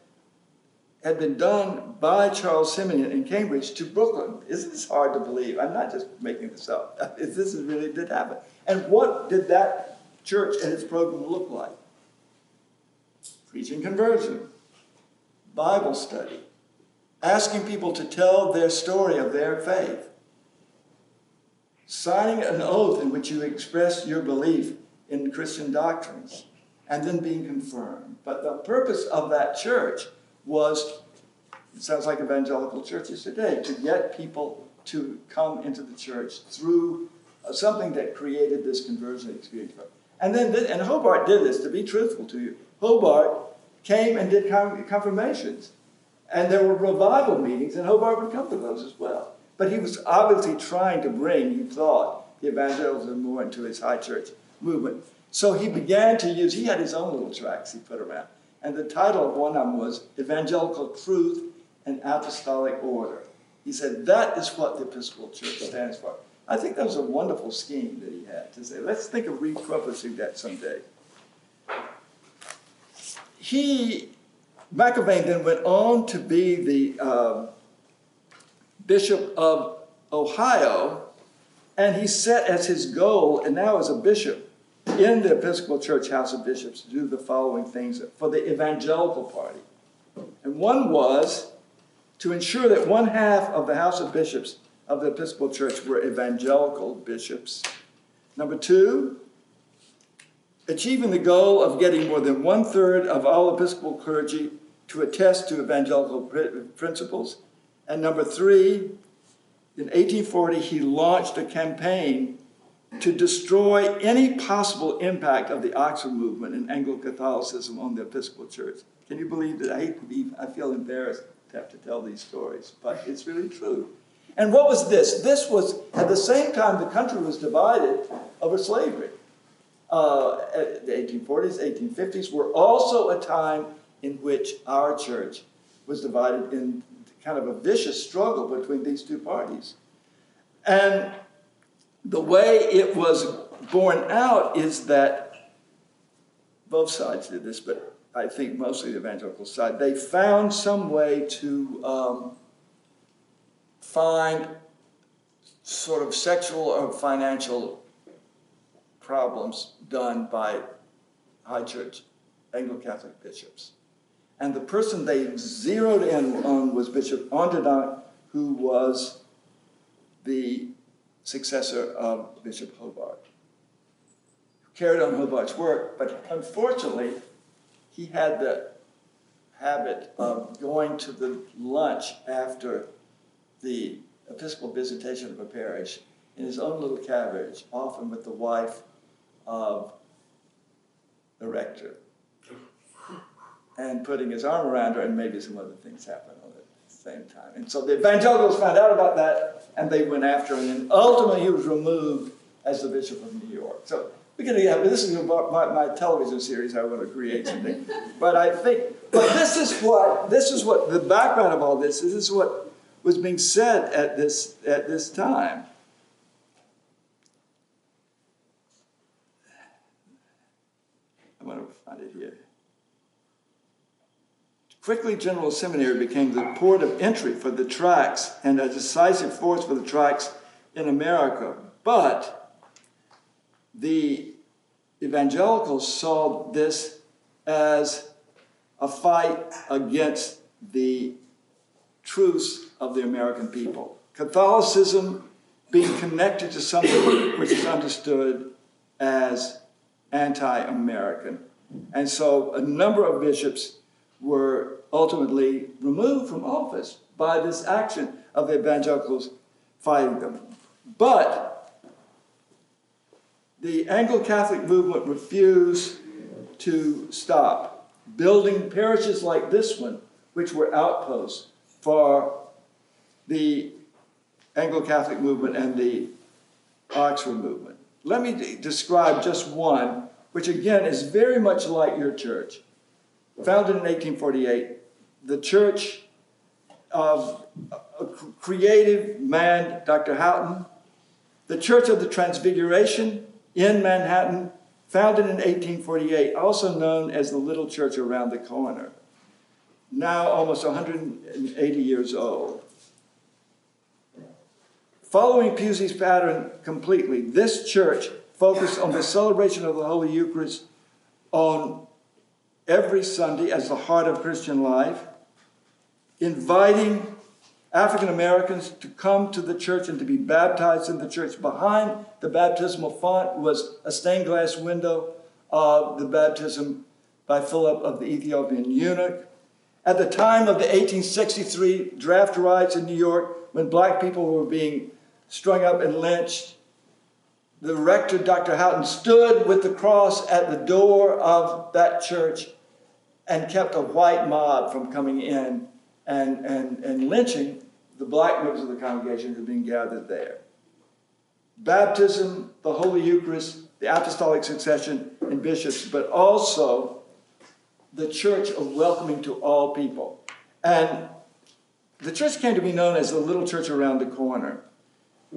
[SPEAKER 2] had been done by Charles Simeon in Cambridge to Brooklyn. Isn't this hard to believe? I'm not just making this up. This really did happen. And what did that church and its program look like? Preaching conversion, Bible study, asking people to tell their story of their faith, signing an oath in which you express your belief in Christian doctrines, and then being confirmed. But the purpose of that church was, it sounds like evangelical churches today, to get people to come into the church through something that created this conversion experience. And Hobart did this, to be truthful to you. Hobart came and did confirmations. And there were revival meetings, and Hobart would come to those as well. But he was obviously trying to bring, he thought, the evangelism more into his high church movement. So he began to use, he had his own little tracts he put around. And the title of one of them was Evangelical Truth and Apostolic Order. He said, that is what the Episcopal Church stands for. I think that was a wonderful scheme that he had to say, let's think of repurposing that someday. McIlvaine then went on to be the Bishop of Ohio, and he set as his goal, and now as a bishop in the Episcopal Church House of Bishops, to do the following things for the evangelical party. And one was to ensure that one half of the House of Bishops of the Episcopal Church were evangelical bishops. Number two, achieving the goal of getting more than 1/3 of all Episcopal clergy to attest to evangelical principles. And number three, in 1840, he launched a campaign to destroy any possible impact of the Oxford movement and Anglo-Catholicism on the Episcopal Church. Can you believe that? I feel embarrassed to have to tell these stories, but it's really true. And what was this? This was, at the same time, the country was divided over slavery. The 1840s, 1850s were also a time in which our church was divided in kind of a vicious struggle between these two parties. And the way it was borne out is that both sides did this, but I think mostly the evangelical side. They found some way to find sort of sexual or financial problems done by high church Anglo-Catholic bishops. And the person they zeroed in on was Bishop Onderdonk, who was the successor of Bishop Hobart, who carried on Hobart's work, but unfortunately, he had the habit of going to the lunch after the Episcopal visitation of a parish in his own little carriage, often with the wife of the rector, and putting his arm around her, and maybe some other things happened at the same time. And so the evangelicals found out about that, and they went after him, and ultimately he was removed as the Bishop of New York. So we're going to have, this is about my television series I want to create something. But I think, but this is what the background of all this is what was being said at this time. I want to find it here. Quickly, General Seminary became the port of entry for the tracts and a decisive force for the tracts in America. But the evangelicals saw this as a fight against the truths of the American people. Catholicism being connected to something which is understood as anti-American. And so a number of bishops were ultimately removed from office by this action of the evangelicals fighting them. But the Anglo-Catholic movement refused to stop building parishes like this one, which were outposts for the Anglo-Catholic movement and the Oxford movement. Let me describe just one, which again is very much like your church. Founded in 1848, the Church of a creative man, Dr. Houghton. The Church of the Transfiguration in Manhattan, founded in 1848, also known as the Little Church Around the Corner, now almost 180 years old. Following Pusey's pattern completely, this church focused on the celebration of the Holy Eucharist on every Sunday as the heart of Christian life, inviting African Americans to come to the church and to be baptized in the church. Behind the baptismal font was a stained glass window of the baptism by Philip of the Ethiopian eunuch. At the time of the 1863 draft riots in New York, when black people were being strung up and lynched, the rector, Dr. Houghton, stood with the cross at the door of that church and kept a white mob from coming in and lynching the black members of the congregation who had been gathered there. Baptism, the Holy Eucharist, the apostolic succession, and bishops, but also the church of welcoming to all people. And the church came to be known as the Little Church Around the Corner.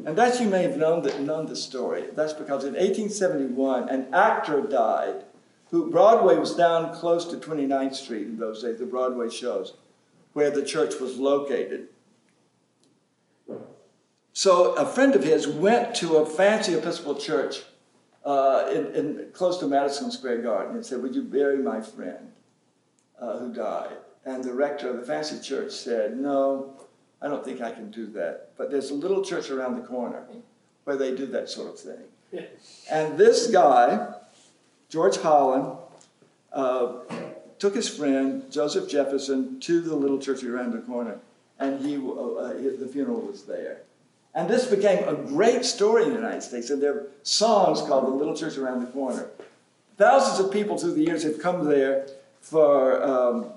[SPEAKER 2] And that you may have known the story. That's because in 1871, an actor died who Broadway was down close to 29th Street in those days, the Broadway shows, where the church was located. So a friend of his went to a fancy Episcopal church close to Madison Square Garden and said, "Would you bury my friend who died?" And the rector of the fancy church said, "No, I don't think I can do that. But there's a little church around the corner where they do that sort of thing." And this guy, George Holland, took his friend, Joseph Jefferson, to the little church around the corner, and the funeral was there. And this became a great story in the United States, and there are songs called The Little Church Around the Corner. Thousands of people through the years have come there for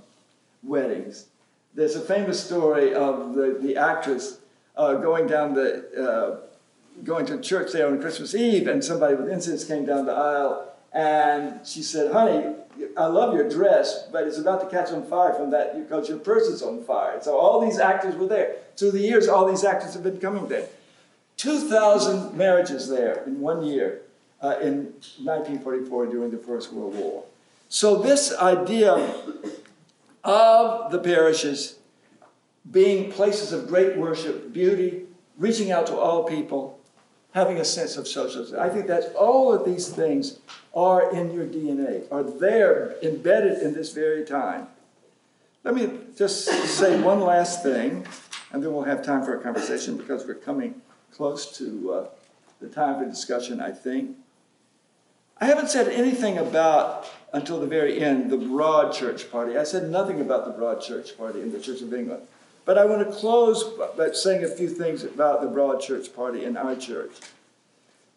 [SPEAKER 2] weddings. There's a famous story of the actress going to church there on Christmas Eve, and somebody with incense came down the aisle, and she said, "Honey, I love your dress, but it's about to catch on fire from that because your purse is on fire." So all these actors were there. Through the years, all these actors have been coming there. 2,000 marriages there in 1 year in 1944 during the First World War. So this idea of the parishes being places of great worship, beauty, reaching out to all people, having a sense of socialism. I think that all of these things are in your DNA, are there embedded in this very time. Let me just say one last thing, and then we'll have time for a conversation because we're coming close to the time for discussion, I think. I haven't said anything about, until the very end, the Broad Church Party. I said nothing about the Broad Church Party in the Church of England. But I want to close by saying a few things about the Broad Church Party in our church.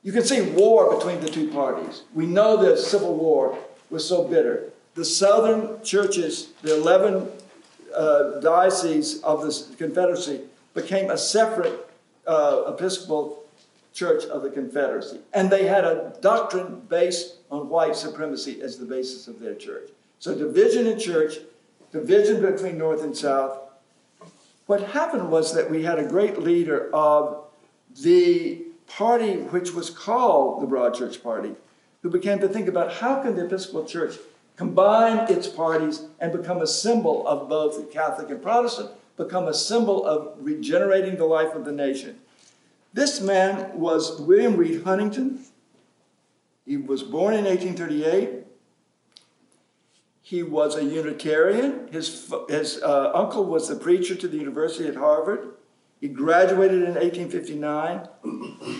[SPEAKER 2] You can see war between the two parties. We know the Civil War was so bitter. The southern churches, the 11 dioceses of the Confederacy, became a separate Episcopal Church of the Confederacy. And they had a doctrine based on white supremacy as the basis of their church. So division in church, division between North and South. What happened was that we had a great leader of the party which was called the Broad Church Party, who began to think about how can the Episcopal Church combine its parties and become a symbol of both the Catholic and Protestant, become a symbol of regenerating the life of the nation. This man was William Reed Huntington. He was born in 1838. He was a Unitarian. His uncle was the preacher to the University at Harvard. He graduated in 1859.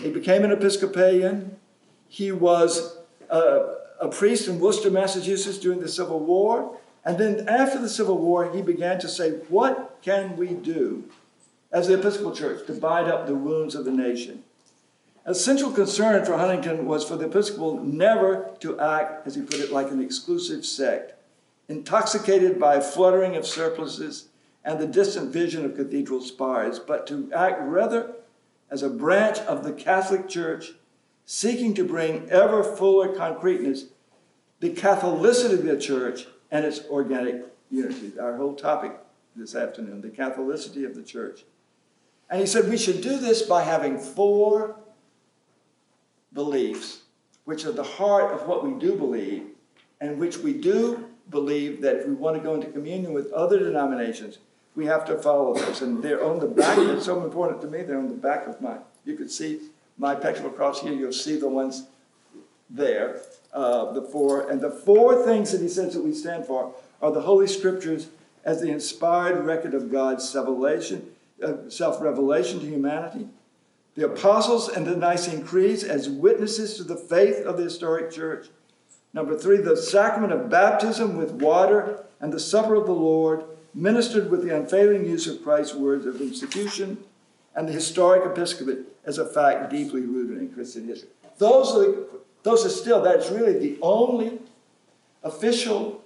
[SPEAKER 2] He became an Episcopalian. He was a priest in Worcester, Massachusetts during the Civil War. And then after the Civil War, he began to say, what can we do as the Episcopal Church to bind up the wounds of the nation? A central concern for Huntington was for the Episcopal never to act, as he put it, like an exclusive sect, intoxicated by a fluttering of surplices and the distant vision of cathedral spires, but to act rather as a branch of the Catholic Church, seeking to bring ever fuller concreteness the Catholicity of the Church and its organic unity. Our whole topic this afternoon, the Catholicity of the Church. And he said we should do this by having 4 beliefs, which are the heart of what we do believe, and which we do believe that if we want to go into communion with other denominations, we have to follow those. And they're on the back. They're so important to me. They're on the back of you could see my Episcopal cross here. You'll see the ones there, the 4. And the 4 things that he says that we stand for are the Holy Scriptures as the inspired record of God's self-revelation to humanity, the Apostles and the Nicene Creeds as witnesses to the faith of the historic church. Number 3, the sacrament of baptism with water and the supper of the Lord, ministered with the unfailing use of Christ's words of institution, and the historic episcopate as a fact deeply rooted in Christian history. That's really the only official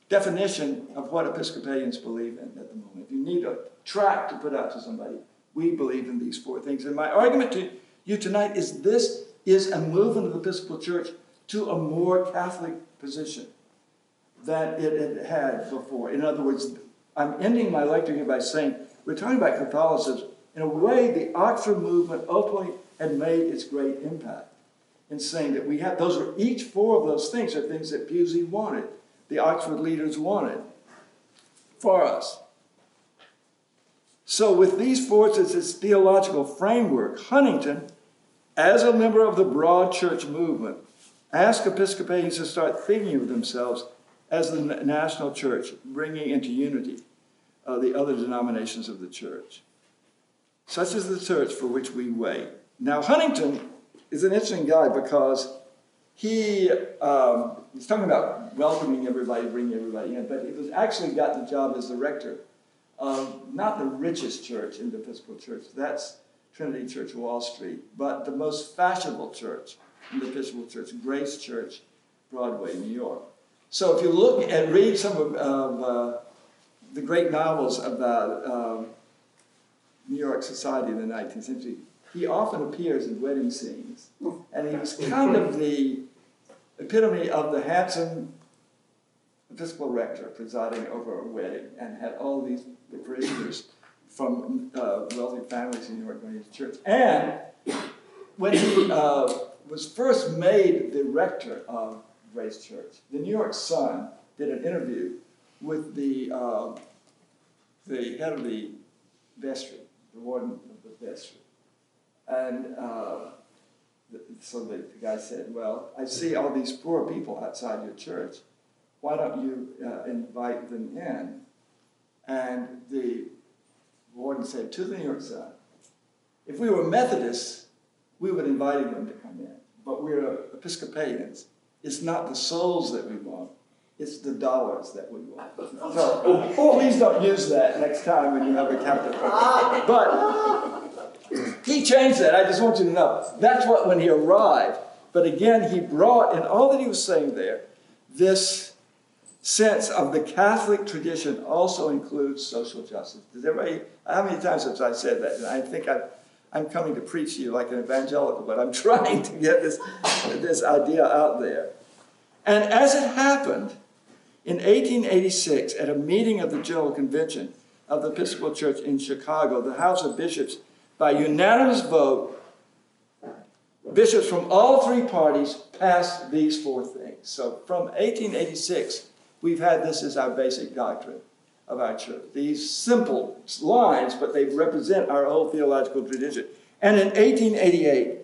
[SPEAKER 2] definition of what Episcopalians believe in at the moment. If you need a tract to put out to somebody, we believe in these 4 things. And my argument to you tonight is this is a movement of the Episcopal Church to a more Catholic position than it had before. In other words, I'm ending my lecture here by saying we're talking about Catholicism. In a way, the Oxford movement ultimately had made its great impact in saying that we have, each 4 of those things are things that Pusey wanted, the Oxford leaders wanted for us. So with these 4 as its theological framework, Huntington, as a member of the broad church movement, asked Episcopalians to start thinking of themselves as the national church, bringing into unity the other denominations of the church. Such is the church for which we wait. Now, Huntington is an interesting guy because he's talking about welcoming everybody, bringing everybody in, but he was actually got the job as the rector of not the richest church in the Episcopal Church, that's Trinity Church, Wall Street, but the most fashionable church in the Episcopal Church, Grace Church, Broadway, New York. So if you look and read some of the great novels about New York society in the 19th century, he often appears in wedding scenes. And he was kind of the epitome of the handsome Episcopal rector presiding over a wedding and had all these parishioners from wealthy families in New York going to church. And when he was first made the rector of Grace Church, the New York Sun did an interview with the head of the vestry, the warden of the vestry. And so the guy said, well, I see all these poor people outside your church. Why don't you invite them in? And the warden said to the New York Sun, if we were Methodists, we would invite them to come in. But we're Episcopalians. It's not the souls that we want. It's the dollars that we want. So please don't use that next time when you have a Catholic. But he changed that. I just want you to know. That's what when he arrived. But again, he brought in all that he was saying there, this sense of the Catholic tradition also includes social justice. Does everybody, how many times have I said that? And I think I'm coming to preach to you like an evangelical, but I'm trying to get this idea out there. And as it happened, in 1886, at a meeting of the General Convention of the Episcopal Church in Chicago, the House of Bishops, by unanimous vote, bishops from all 3 parties passed these 4 things. So from 1886, we've had this as our basic doctrine of our church. These simple lines, but they represent our whole theological tradition. And in 1888,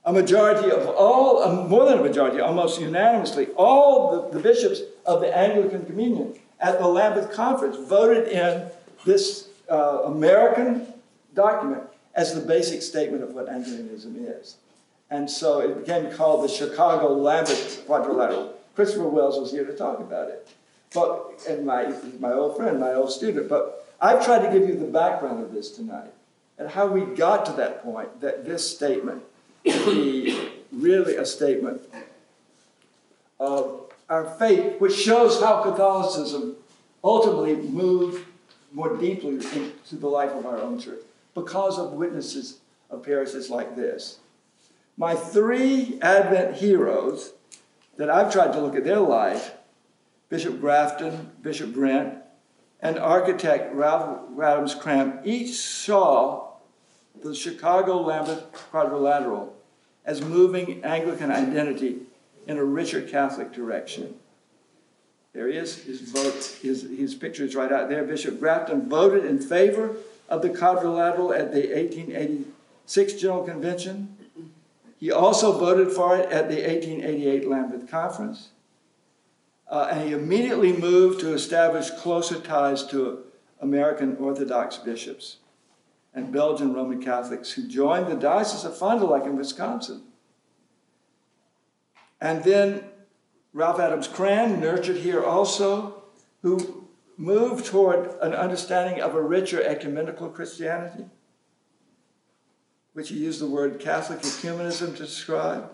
[SPEAKER 2] a majority of all, more than a majority, almost unanimously, all the bishops of the Anglican Communion at the Lambeth Conference voted in this American document as the basic statement of what Anglicanism is. And so it became called the Chicago-Lambeth Quadrilateral. Christopher Wells was here to talk about it. And my old friend, my old student. But I've tried to give you the background of this tonight and how we got to that point, that this statement would be really a statement of our faith, which shows how Catholicism ultimately moved more deeply into the life of our own church because of witnesses of parishes like this. My 3 Advent heroes that I've tried to look at their life, Bishop Grafton, Bishop Brent, and architect Ralph Radams Cramp, each saw the Chicago Lambeth Quadrilateral as moving Anglican identity in a richer Catholic direction. There he is, his vote, his picture is right out there. Bishop Grafton voted in favor of the quadrilateral at the 1886 General Convention. He also voted for it at the 1888 Lambeth Conference. And he immediately moved to establish closer ties to American Orthodox bishops and Belgian Roman Catholics who joined the Diocese of Fond du Lac in Wisconsin. And then Ralph Adams Cran, nurtured here also, who moved toward an understanding of a richer ecumenical Christianity, which he used the word Catholic ecumenism to describe.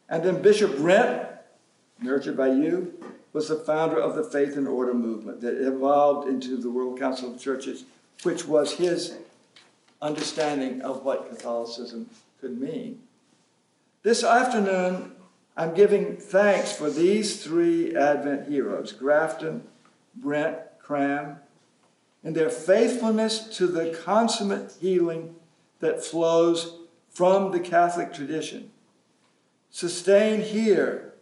[SPEAKER 2] And then Bishop Brent, nurtured by you, was the founder of the Faith and Order movement that evolved into the World Council of Churches, which was his understanding of what Catholicism could mean. This afternoon, I'm giving thanks for these three Advent heroes, Grafton, Brent, Cram, and their faithfulness to the consummate healing that flows from the Catholic tradition, sustained here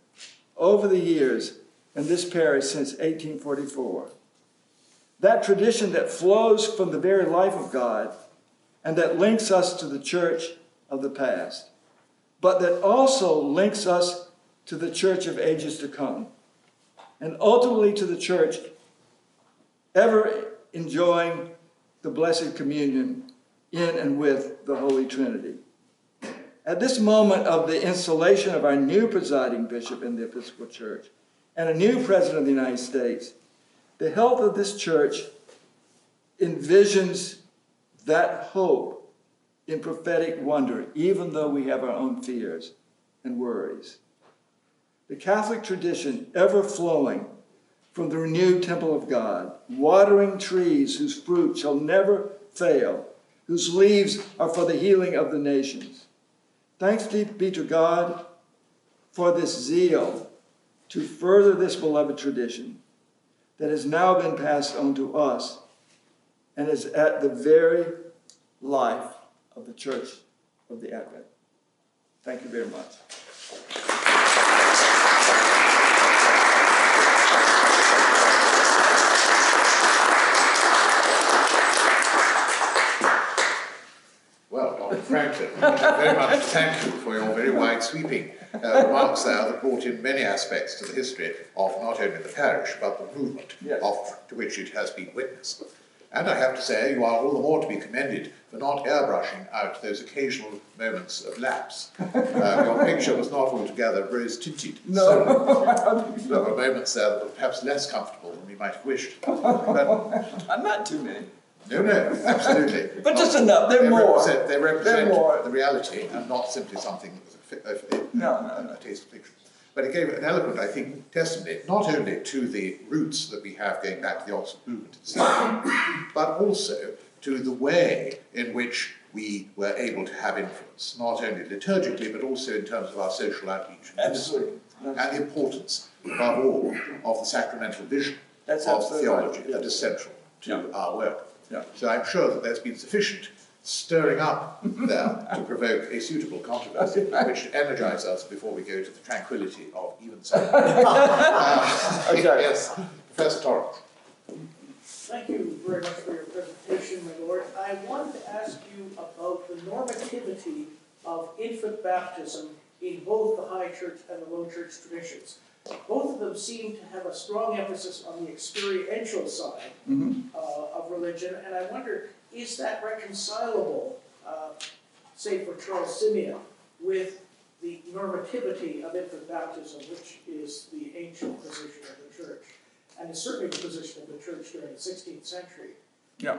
[SPEAKER 2] over the years in this parish since 1844. That tradition that flows from the very life of God and that links us to the church of the past, but that also links us to the church of ages to come, and ultimately to the church ever enjoying the Blessed Communion in and with the Holy Trinity. At this moment of the installation of our new presiding bishop in the Episcopal Church and a new president of the United States, the health of this church envisions that hope in prophetic wonder, even though we have our own fears and worries. The Catholic tradition ever flowing from the renewed temple of God, watering trees whose fruit shall never fail, whose leaves are for the healing of the nations. Thanks be to God for this zeal to further this beloved tradition that has now been passed on to us and is at the very life of the Church of the Advent. Thank you very much.
[SPEAKER 1] Well, Dr. Franklin, very much thank you for your very wide-sweeping remarks there that brought in many aspects to the history of not only the parish, but the movement to which it has been witnessed. And I have to say, you are all the more to be commended for not airbrushing out those occasional moments of lapse. Your picture was not altogether rose-tinted.
[SPEAKER 2] No.
[SPEAKER 1] So there were moments there that were perhaps less comfortable than we might have wished. But
[SPEAKER 2] I'm not too many.
[SPEAKER 1] no, absolutely.
[SPEAKER 2] But just enough. They represent
[SPEAKER 1] the reality and not simply something that was a taste of fiction. But it gave an eloquent, I think, testimony, not only to the roots that we have going back to the Oxford movement itself, but also to the way in which we were able to have influence, not only liturgically, but also in terms of our social outreach.
[SPEAKER 2] Absolutely.
[SPEAKER 1] And the importance, above all, of the sacramental vision of theology that is central to our work.
[SPEAKER 2] Yeah.
[SPEAKER 1] So I'm sure that there's been sufficient stirring up there to provoke a suitable controversy, which to energize us before we go to the tranquility of even so.
[SPEAKER 2] Okay.
[SPEAKER 1] Yes, Professor Torrance.
[SPEAKER 3] Thank you very much for your presentation, my lord. I wanted to ask you about the normativity of infant baptism in both the high church and the low church traditions. Both of them seem to have a strong emphasis on the experiential side of religion, and I wonder, is that reconcilable, say for Charles Simeon, with the normativity of infant baptism, which is the ancient position of the church, and is certainly the position of the church during the 16th century?
[SPEAKER 2] Yeah.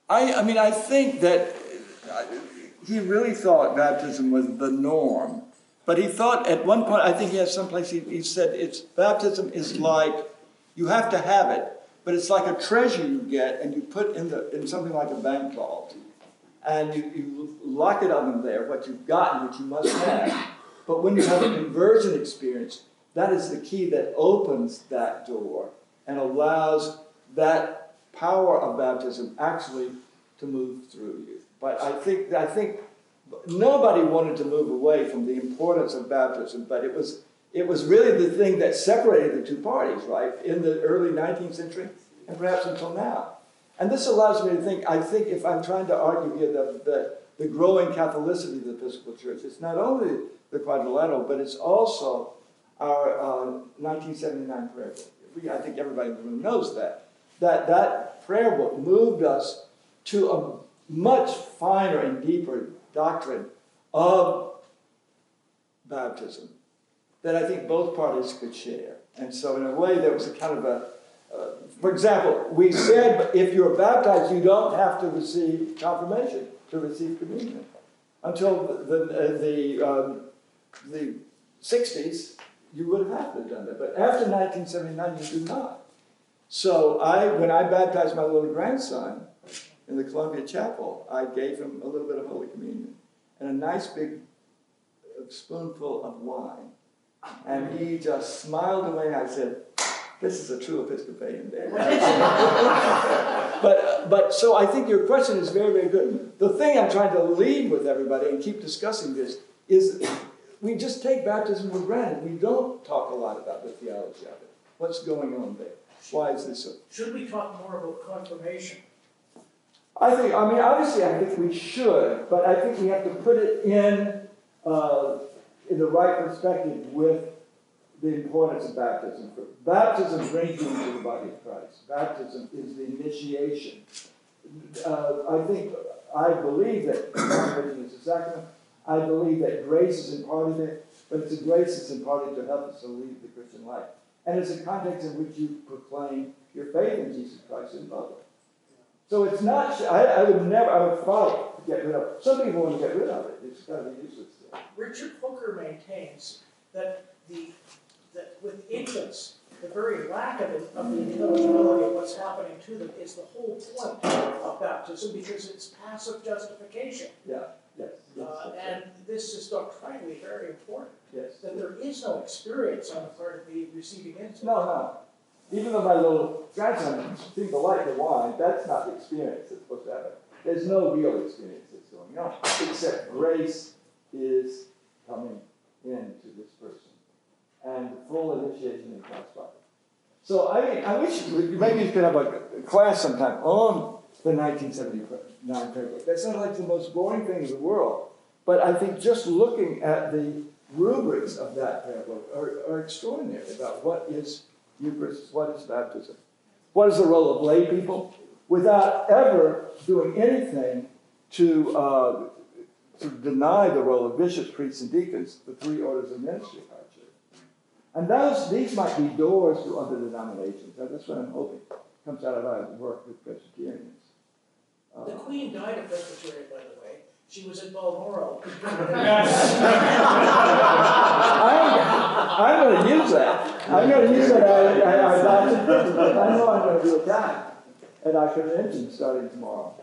[SPEAKER 2] I mean, I think that he really thought baptism was the norm. But he thought at one point, I think he has someplace, he said, baptism is like, you have to have it, but it's like a treasure you get and you put in something like a bank vault. And you lock it up in there, what you've gotten, which you must have. But when you have a conversion experience, that is the key that opens that door and allows that power of baptism actually to move through you. But I think nobody wanted to move away from the importance of baptism, but it was really the thing that separated the two parties, right, in the early 19th century and perhaps until now. And this allows me to think, I think if I'm trying to argue here the growing Catholicity of the Episcopal Church, it's not only the quadrilateral, but it's also our 1979 prayer book. I think everybody in the room knows that prayer book moved us to a much finer and deeper doctrine of baptism that I think both parties could share. And so in a way there was a kind of for example, we said if you're baptized, you don't have to receive confirmation to receive communion. Until the 60s, you would have to have done that. But after 1979, you do not. So when I baptized my little grandson in the Columbia Chapel, I gave him a little bit of Holy Communion and a nice big spoonful of wine. And he just smiled away. I said, this is a true Episcopalian day. But so I think your question is very, very good. The thing I'm trying to leave with everybody and keep discussing this is we just take baptism for granted. We don't talk a lot about the theology of it. What's going on there? Why is this so?
[SPEAKER 3] Should we talk more about confirmation?
[SPEAKER 2] Obviously I think we should, but I think we have to put it in the right perspective with the importance of baptism. Baptism brings you into the body of Christ. Baptism is the initiation. I believe that confirmation is a sacrament. I believe that grace is imparted there, but it's a grace that's imparted to help us to lead the Christian life. And it's a context in which you proclaim your faith in Jesus Christ in public. So it's not, I would fight to get rid of it. Some people want to get rid of it. It's kind of a useless thing.
[SPEAKER 3] Richard Hooker maintains that with infants, the very lack of the intelligibility of what's happening to them is the whole point of baptism, because it's passive justification.
[SPEAKER 2] Yeah, yes.
[SPEAKER 3] And this is doctrinally very important.
[SPEAKER 2] Yes.
[SPEAKER 3] That there is no experience on the part of the receiving infant.
[SPEAKER 2] No. Even though my little grandson seemed to like the wine, that's not the experience that's supposed to happen. There's no real experience that's going on, except grace is coming into this person and full initiation in God's body. So I wish maybe you could have a class sometime on the 1979 prayer book. That's not like the most boring thing in the world, but I think just looking at the rubrics of that prayer book are extraordinary about what is Eucharist, what is baptism, what is the role of lay people, without ever doing anything to deny the role of bishops, priests, and deacons, the three orders of ministry of our church. And these might be doors to other denominations. That's what I'm hoping comes out of our work with Presbyterians.
[SPEAKER 3] The Queen died a Presbyterian, by the way. She was in Balmoral.
[SPEAKER 2] I'm going to use that. I'm going to use that. I know I'm going to be attacked at our convention starting tomorrow.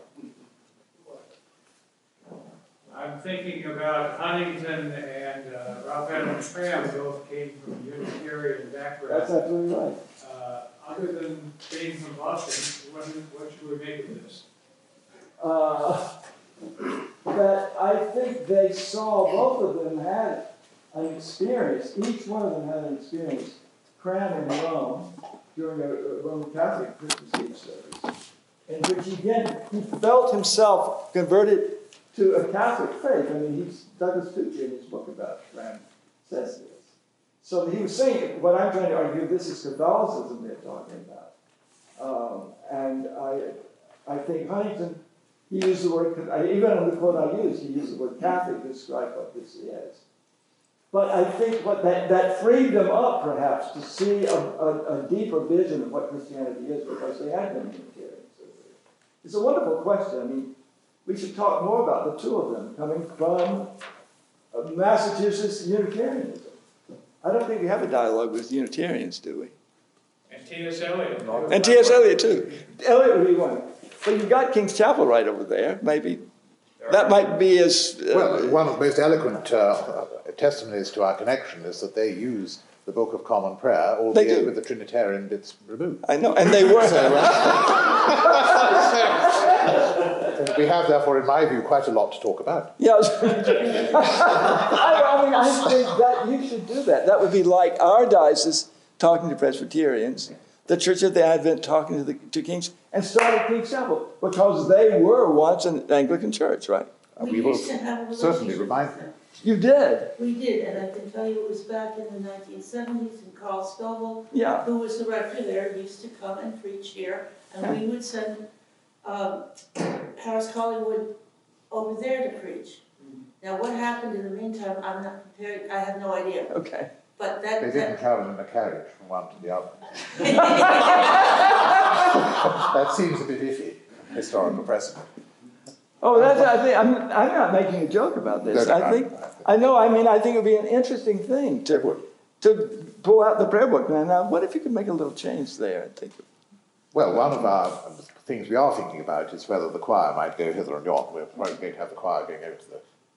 [SPEAKER 4] I'm thinking about Huntington and Ralph Adams Cram both came from Unitarian background.
[SPEAKER 2] That's absolutely right.
[SPEAKER 4] Other than being from Boston, what should we make of this?
[SPEAKER 2] That I think they saw, both of them had an experience, each one of them had an experience crammed in Rome during a Roman Catholic Christmas Eve service, in which he felt himself converted to a Catholic faith. I mean, Douglas Tucci in his book about Cram says this. So he was saying, what I'm trying to argue, this is Catholicism they're talking about. And I think Huntington, he used the word, even on the quote I used, he used the word Catholic to describe what this is. But I think that freed them up, perhaps, to see a deeper vision of what Christianity is, because they had been Unitarians. It's a wonderful question. I mean, we should talk more about the two of them coming from Massachusetts Unitarianism. I don't think we have a dialogue with Unitarians, do we?
[SPEAKER 4] And T.S. Eliot.
[SPEAKER 2] And T.S. Eliot, too. Eliot would be one. But you've got King's Chapel right over there. Maybe that might be as...
[SPEAKER 1] well, one of the most eloquent testimonies to our connection is that they use the Book of Common Prayer, albeit with the Trinitarian bits removed.
[SPEAKER 2] I know, and they were there, right?
[SPEAKER 1] We have, therefore, in my view, quite a lot to talk about.
[SPEAKER 2] Yes. I mean, I think that you should do that. That would be like our diocese talking to Presbyterians, the Church of the Advent talking to Kings, and started King's Chapel, because they were once an Anglican church, right?
[SPEAKER 1] We will certainly remind them.
[SPEAKER 2] You did?
[SPEAKER 5] We did, and I can tell you it was back in the 1970s, and Carl Scoville,
[SPEAKER 2] Yeah.
[SPEAKER 5] who was the rector there, used to come and preach here, and we would send Harris Collingwood over there to preach. Now, what happened in the meantime, I'm not prepared, I have no idea.
[SPEAKER 2] Okay.
[SPEAKER 5] But that...
[SPEAKER 1] They didn't travel in a carriage from one to the other. That seems a bit iffy, historical precedent.
[SPEAKER 2] Oh, that's, I think, I'm not making a joke about this. I think it would be an interesting thing to pull out the prayer book. Now, what if you could make a little change there? I think.
[SPEAKER 1] Well, one of our things we are thinking about is whether the choir might go hither and yon. We're probably going to have the choir going over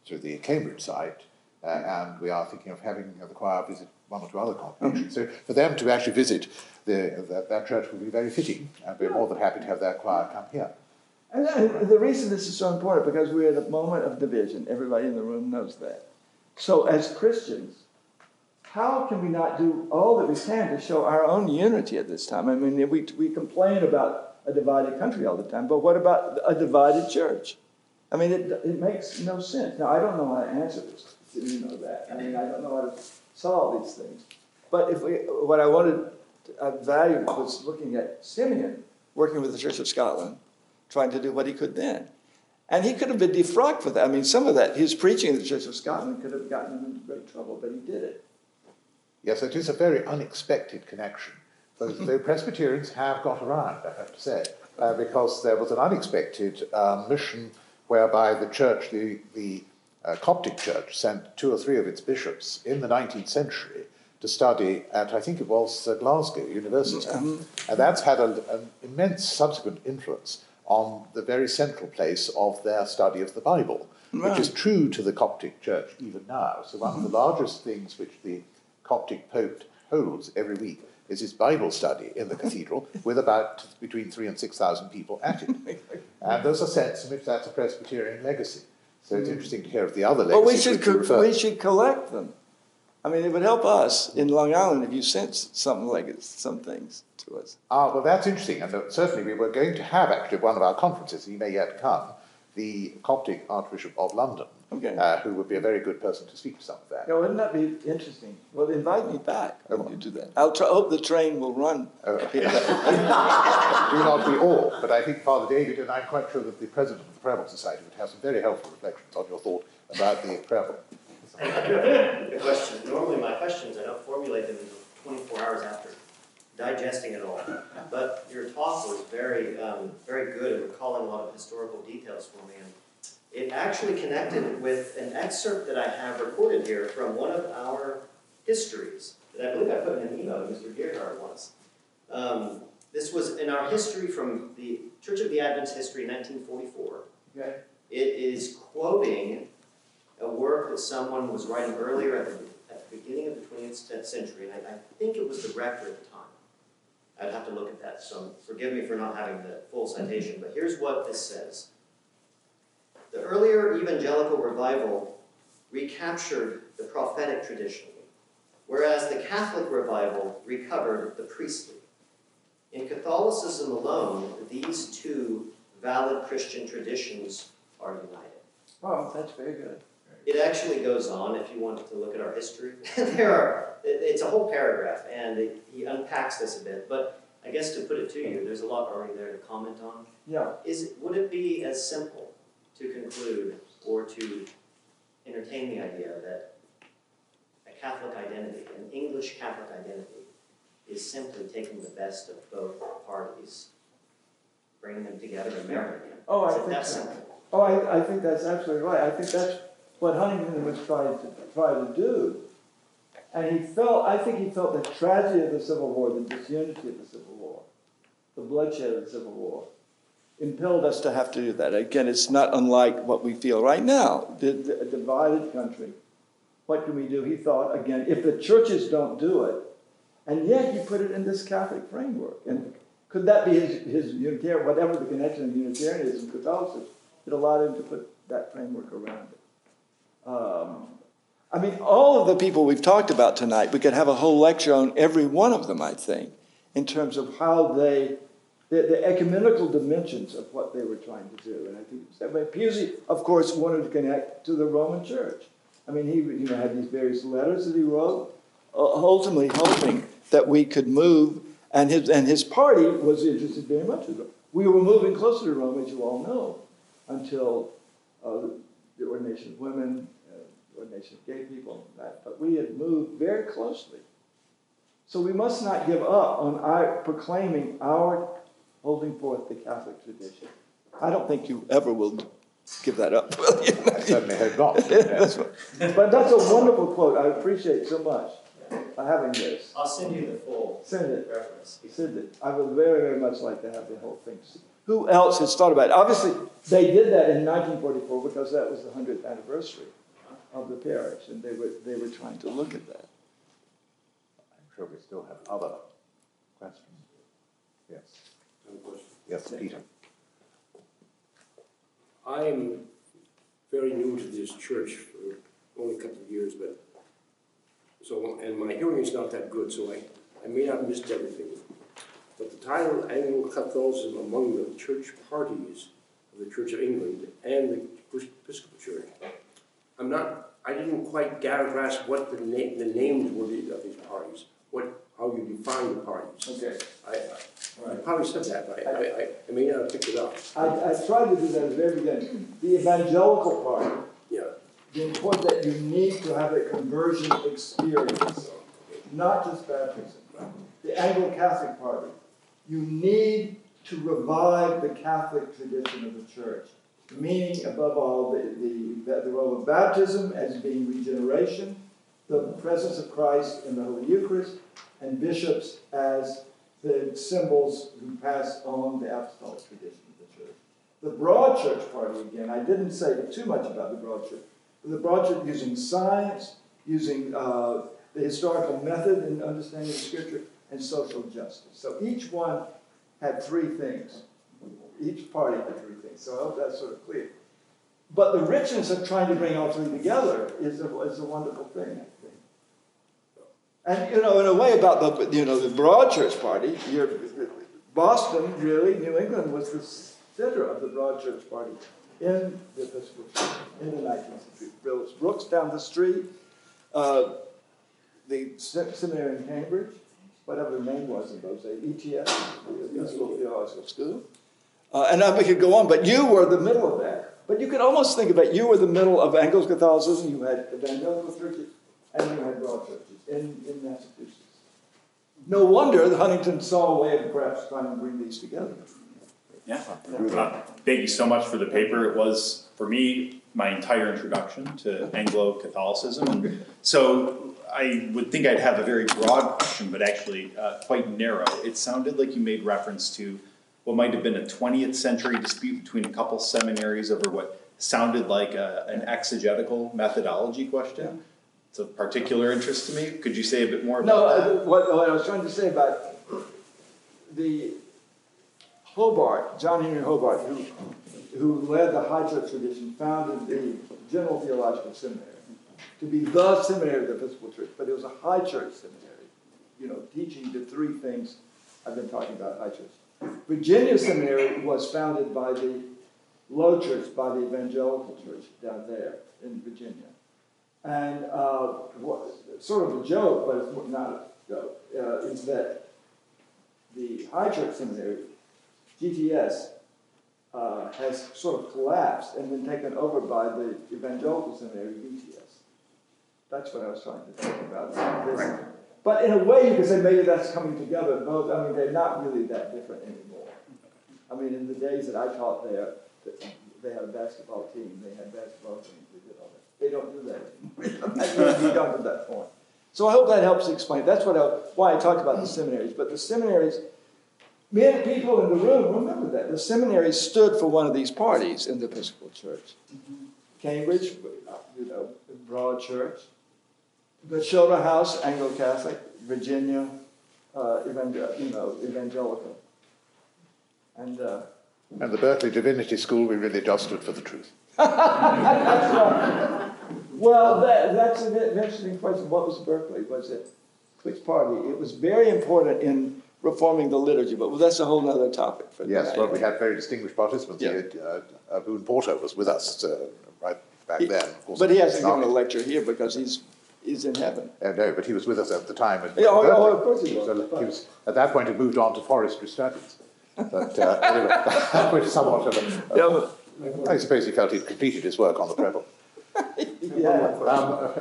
[SPEAKER 1] to the Cambridge site, and we are thinking of having the choir visit one or two other congregations. So for them to actually visit that church would be very fitting, and we're more than happy to have their choir come here.
[SPEAKER 2] And the reason this is so important, because we're at a moment of division. Everybody in the room knows that. So as Christians, how can we not do all that we can to show our own unity at this time? I mean, we complain about a divided country all the time, but what about a divided church? I mean, it makes no sense. Now, I don't know how to answer this. You know that. I mean, I don't know how to solve these things. But what I wanted to value was looking at Simeon working with the Church of Scotland, trying to do what he could then. And he could have been defrocked for that. I mean, some of that, his preaching in the Church of Scotland could have gotten him into great trouble, but he did it.
[SPEAKER 1] Yes, it is a very unexpected connection. Though Presbyterians have got around, I have to say, because there was an unexpected mission whereby the church, the Coptic Church, sent 2 or 3 of its bishops in the 19th century to study at, I think it was Glasgow University. And that's had an immense subsequent influence on the very central place of their study of the Bible, which is true to the Coptic Church even now. So one of the largest things which the Coptic Pope holds every week is his Bible study in the cathedral, with about between 3,000 and 6,000 people at it. And there's a sense in which that's a Presbyterian legacy. So it's interesting to hear of the other legacies.
[SPEAKER 2] Well, we should collect them. I mean, it would help us in Long Island if you sent some things to us.
[SPEAKER 1] Well, that's interesting. And certainly we were going to have, actually, one of our conferences, he may yet come, the Coptic Archbishop of London, who would be a very good person to speak to some of that.
[SPEAKER 2] Yeah, wouldn't that be interesting? Well, invite me back when you do that. I'll hope the train will run.
[SPEAKER 1] Do not be all, but I think Father David, and I'm quite sure that the president of the Prayer Book Society would have some very helpful reflections on your thought about the prayer book.
[SPEAKER 6] The question. Normally my questions, I don't formulate them until 24 hours after digesting it all. But your talk was very, very good at recalling a lot of historical details for me. And it actually connected with an excerpt that I have recorded here from one of our histories that I believe I put in an email to Mr. Gerhard once. This was in our history from the Church of the Advent's history, 1944.
[SPEAKER 2] Okay.
[SPEAKER 6] It is quoting a work that someone was writing earlier at the beginning of the 20th century, and I think it was the rector at the time. I'd have to look at that, so forgive me for not having the full citation, but here's what this says. The earlier evangelical revival recaptured the prophetic tradition, whereas the Catholic revival recovered the priestly. In Catholicism alone, these 2 valid Christian traditions are united.
[SPEAKER 2] Oh, that's very good.
[SPEAKER 6] It actually goes on, if you wanted to look at our history. It's a whole paragraph, and he unpacks this a bit. But I guess to put it to you, there's a lot already there to comment on.
[SPEAKER 2] Yeah.
[SPEAKER 6] Would it be as simple to conclude or to entertain the idea that a Catholic identity, an English Catholic identity, is simply taking the best of both parties, bringing them together and marrying them?
[SPEAKER 2] Oh, I
[SPEAKER 6] Is it
[SPEAKER 2] think
[SPEAKER 6] that
[SPEAKER 2] so.
[SPEAKER 6] simple?
[SPEAKER 2] Oh, I think that's absolutely right. I think that's what Huntington was trying to do. And I think he felt the tragedy of the Civil War, the disunity of the Civil War, the bloodshed of the Civil War, impelled us to have to do that. Again, it's not unlike what we feel right now, a divided country. What can we do? He thought, again, if the churches don't do it, and yet he put it in this Catholic framework. And could that be his Unitarian, whatever the connection of Unitarianism, Catholicism? it allowed him to put that framework around it. I mean, all of the people we've talked about tonight, we could have a whole lecture on every one of them, I think, in terms of how the ecumenical dimensions of what they were trying to do. And I think Pusey, of course, wanted to connect to the Roman Church. I mean, he had these various letters that he wrote, ultimately hoping that we could move, and his party was interested very much in Rome. We were moving closer to Rome, as you all know, until the ordination of women, ordination of gay people, but we had moved very closely. So we must not give up on our proclaiming our holding forth the Catholic tradition. I don't think you ever will give that up, will you?
[SPEAKER 1] I certainly hope not.
[SPEAKER 2] But that's a wonderful quote. I appreciate so much for having this.
[SPEAKER 6] I'll send you the full
[SPEAKER 2] Send it.
[SPEAKER 6] reference.
[SPEAKER 2] Send it. I would very, very much like to have the whole thing. Who else has thought about it? Obviously, they did that in 1944 because that was the 100th anniversary of the parish, and they were trying to look at that.
[SPEAKER 1] I'm sure we still have other questions. Yes. Yes, Peter.
[SPEAKER 7] I am very new to this church for only a couple of years, and my hearing is not that good, so I may not have missed everything. But the title Anglo-Catholicism among the church parties of the Church of England and the Episcopal Church, I didn't quite grasp what the names were of these parties, how you define the parties.
[SPEAKER 2] Okay.
[SPEAKER 7] I probably said that, but I may not have picked it up.
[SPEAKER 2] I tried to do that at the very beginning. The evangelical party,
[SPEAKER 7] Yeah.
[SPEAKER 2] the important that you need to have a conversion experience, not just baptism. The Anglo-Catholic party, you need to revive the Catholic tradition of the church, meaning above all the role of baptism as being regeneration, the presence of Christ in the Holy Eucharist, and bishops as the symbols who pass on the apostolic tradition of the church. The broad church party, again, I didn't say too much about the broad church, but the broad church using science, using the historical method in understanding the Scripture, and social justice. So each one had three things. Each party had three things. So I hope that's sort of clear. But the richness of trying to bring all three together is a wonderful thing, I think. And, in a way about the broad church party, Boston, really, New England was the center of the broad church party in the Episcopal Church in the 19th century. Phillips Brooks down the street, the seminary in Cambridge, whatever the name was in those days, ETS, the Episcopal Theological School. And we could go on, but you were the middle of that. But you could almost think about you were the middle of Anglo-Catholicism, you had evangelical churches, and you had broad churches in Massachusetts. No wonder that Huntington saw a way of perhaps trying to bring these together.
[SPEAKER 8] Yeah. Thank you so much for the paper. It was, for me, my entire introduction to Anglo-Catholicism. And so I would think I'd have a very broad question, but actually quite narrow. It sounded like you made reference to what might have been a 20th century dispute between a couple seminaries over what sounded like an exegetical methodology question. Yeah. It's of particular interest to me. Could you say a bit more about that?
[SPEAKER 2] What I was trying to say about the Hobart, John Henry Hobart, who led the high church tradition, founded the General Theological Seminary to be the seminary of the Episcopal Church, but it was a high church seminary, teaching the three things I've been talking about, high church. Virginia Seminary was founded by the low church, by the evangelical church down there in Virginia. And sort of a joke, but it's not a joke, is that the high church seminary, GTS, has sort of collapsed and been taken over by the evangelical seminary, VTS. That's what I was trying to talk about. Right. But in a way, you could say maybe that's coming together. Both, I mean, they're not really that different anymore. I mean, in the days that I taught there, they had a basketball team. They had basketball teams. They did all that. They don't do that anymore. That's really done to that point. So I hope that helps explain. That's why I talked about the seminaries. But the seminaries, many people in the room remember that. The seminaries stood for one of these parties in the Episcopal Church. Cambridge, broad church. The Shelter House, Anglo-Catholic. Virginia, evangelical. And
[SPEAKER 1] And the Berkeley Divinity School, we really just stood for the truth.
[SPEAKER 2] That's right. Well, that's an interesting question. What was Berkeley? Was it which party? It was very important in reforming the liturgy, but that's a whole other topic. For
[SPEAKER 1] Yes,
[SPEAKER 2] tonight.
[SPEAKER 1] well, we had very distinguished participants.
[SPEAKER 2] Yeah.
[SPEAKER 1] Boone Porter was with us right back then. Of course,
[SPEAKER 2] But he hasn't given a lecture here because he's in heaven.
[SPEAKER 1] No, but he was with us at the time.
[SPEAKER 2] Yeah, of course he was.
[SPEAKER 1] He was. At that point, he moved on to forestry studies. But anyway, which somewhat of a...
[SPEAKER 2] Yeah,
[SPEAKER 1] I suppose he felt he'd completed his work on the treble.
[SPEAKER 2] yeah.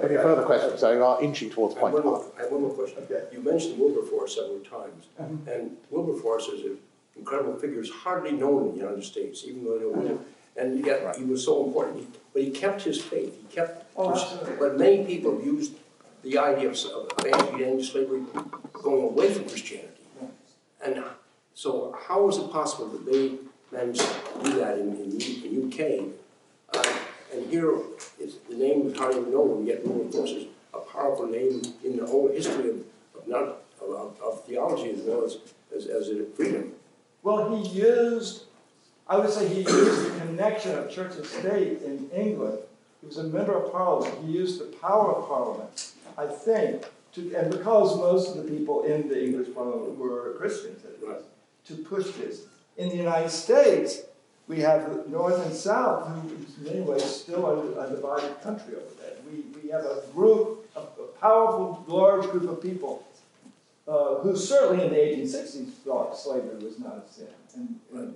[SPEAKER 1] Any further questions? So you are inching towards point one.
[SPEAKER 7] I have one more question.
[SPEAKER 2] Okay.
[SPEAKER 7] You mentioned Wilberforce several times, and Wilberforce is an incredible figure. He's hardly known in the United States, even though they know him. And yet he was so important. But he kept his faith. He kept. But many people have used the idea of anti slavery going away from Christianity. And so, how is it possible that they managed to do that in UK? And here is the name is hardly known, yet Wilberforce is a powerful name in the whole history of theology as well as freedom.
[SPEAKER 2] Well, I would say he used the connection of church and state in England. He was a member of Parliament. He used the power of Parliament, I think, and because most of the people in the English Parliament were Christians, to push this. In the United States, we have North and South, who in many ways still are a divided country over there. We have a group, a powerful, large group of people who certainly in the 1860s thought slavery was not a sin. And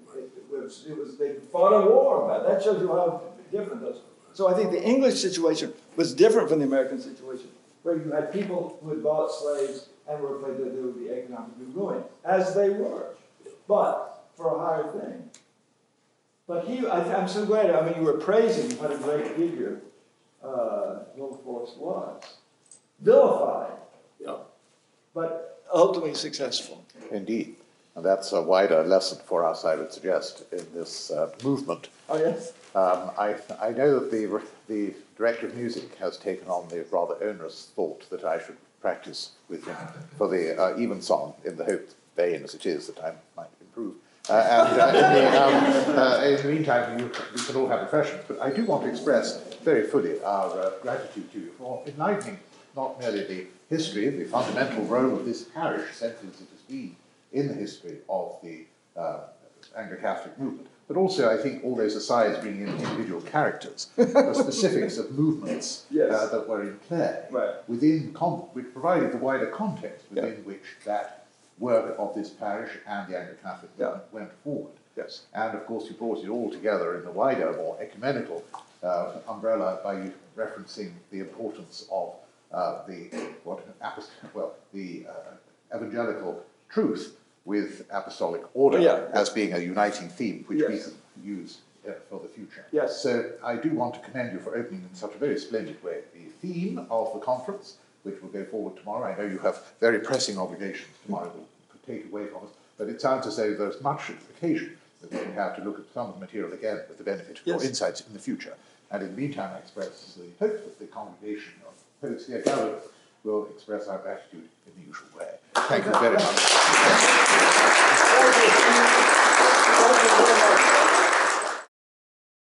[SPEAKER 2] they fought a war about it. That shows you how different those were. So I think the English situation was different from the American situation, where you had people who had bought slaves and were afraid that they would be economically ruined, as they were, but for a higher thing. But I'm so glad, you were praising what a great figure Wilberforce was. Vilified, but ultimately successful.
[SPEAKER 1] Indeed. And that's a wider lesson for us, I would suggest, in this movement.
[SPEAKER 2] Oh, yes?
[SPEAKER 1] I know that the Director of Music has taken on the rather onerous thought that I should practice with him for the evensong, in the hope, vain as it is, that I might improve. In the meantime, we can all have refreshments. But I do want to express very fully our gratitude to you for enlightening not merely the history, the fundamental role of this parish, centuries it has been in the history of the Anglo-Catholic movement, but also, I think, all those asides bringing in individual characters, the specifics of movements that were in play, which provided the wider context within which that work of this parish and the Anglo-Catholic movement went forward.
[SPEAKER 2] Yes.
[SPEAKER 1] And of course, you brought it all together in the wider, more ecumenical umbrella by referencing the importance of the evangelical truth with apostolic order as being a uniting theme, which we can use for the future.
[SPEAKER 2] Yes.
[SPEAKER 1] So I do want to commend you for opening in such a very splendid way the theme of the conference, which will go forward tomorrow. I know you have very pressing obligations tomorrow that will take away from us, but it sounds as though there's much occasion that we can have to look at some of the material again with the benefit of your insights in the future. And in the meantime, I express the hope that the congregation of Poets here gathered will express our gratitude in the usual way. Thank you very much.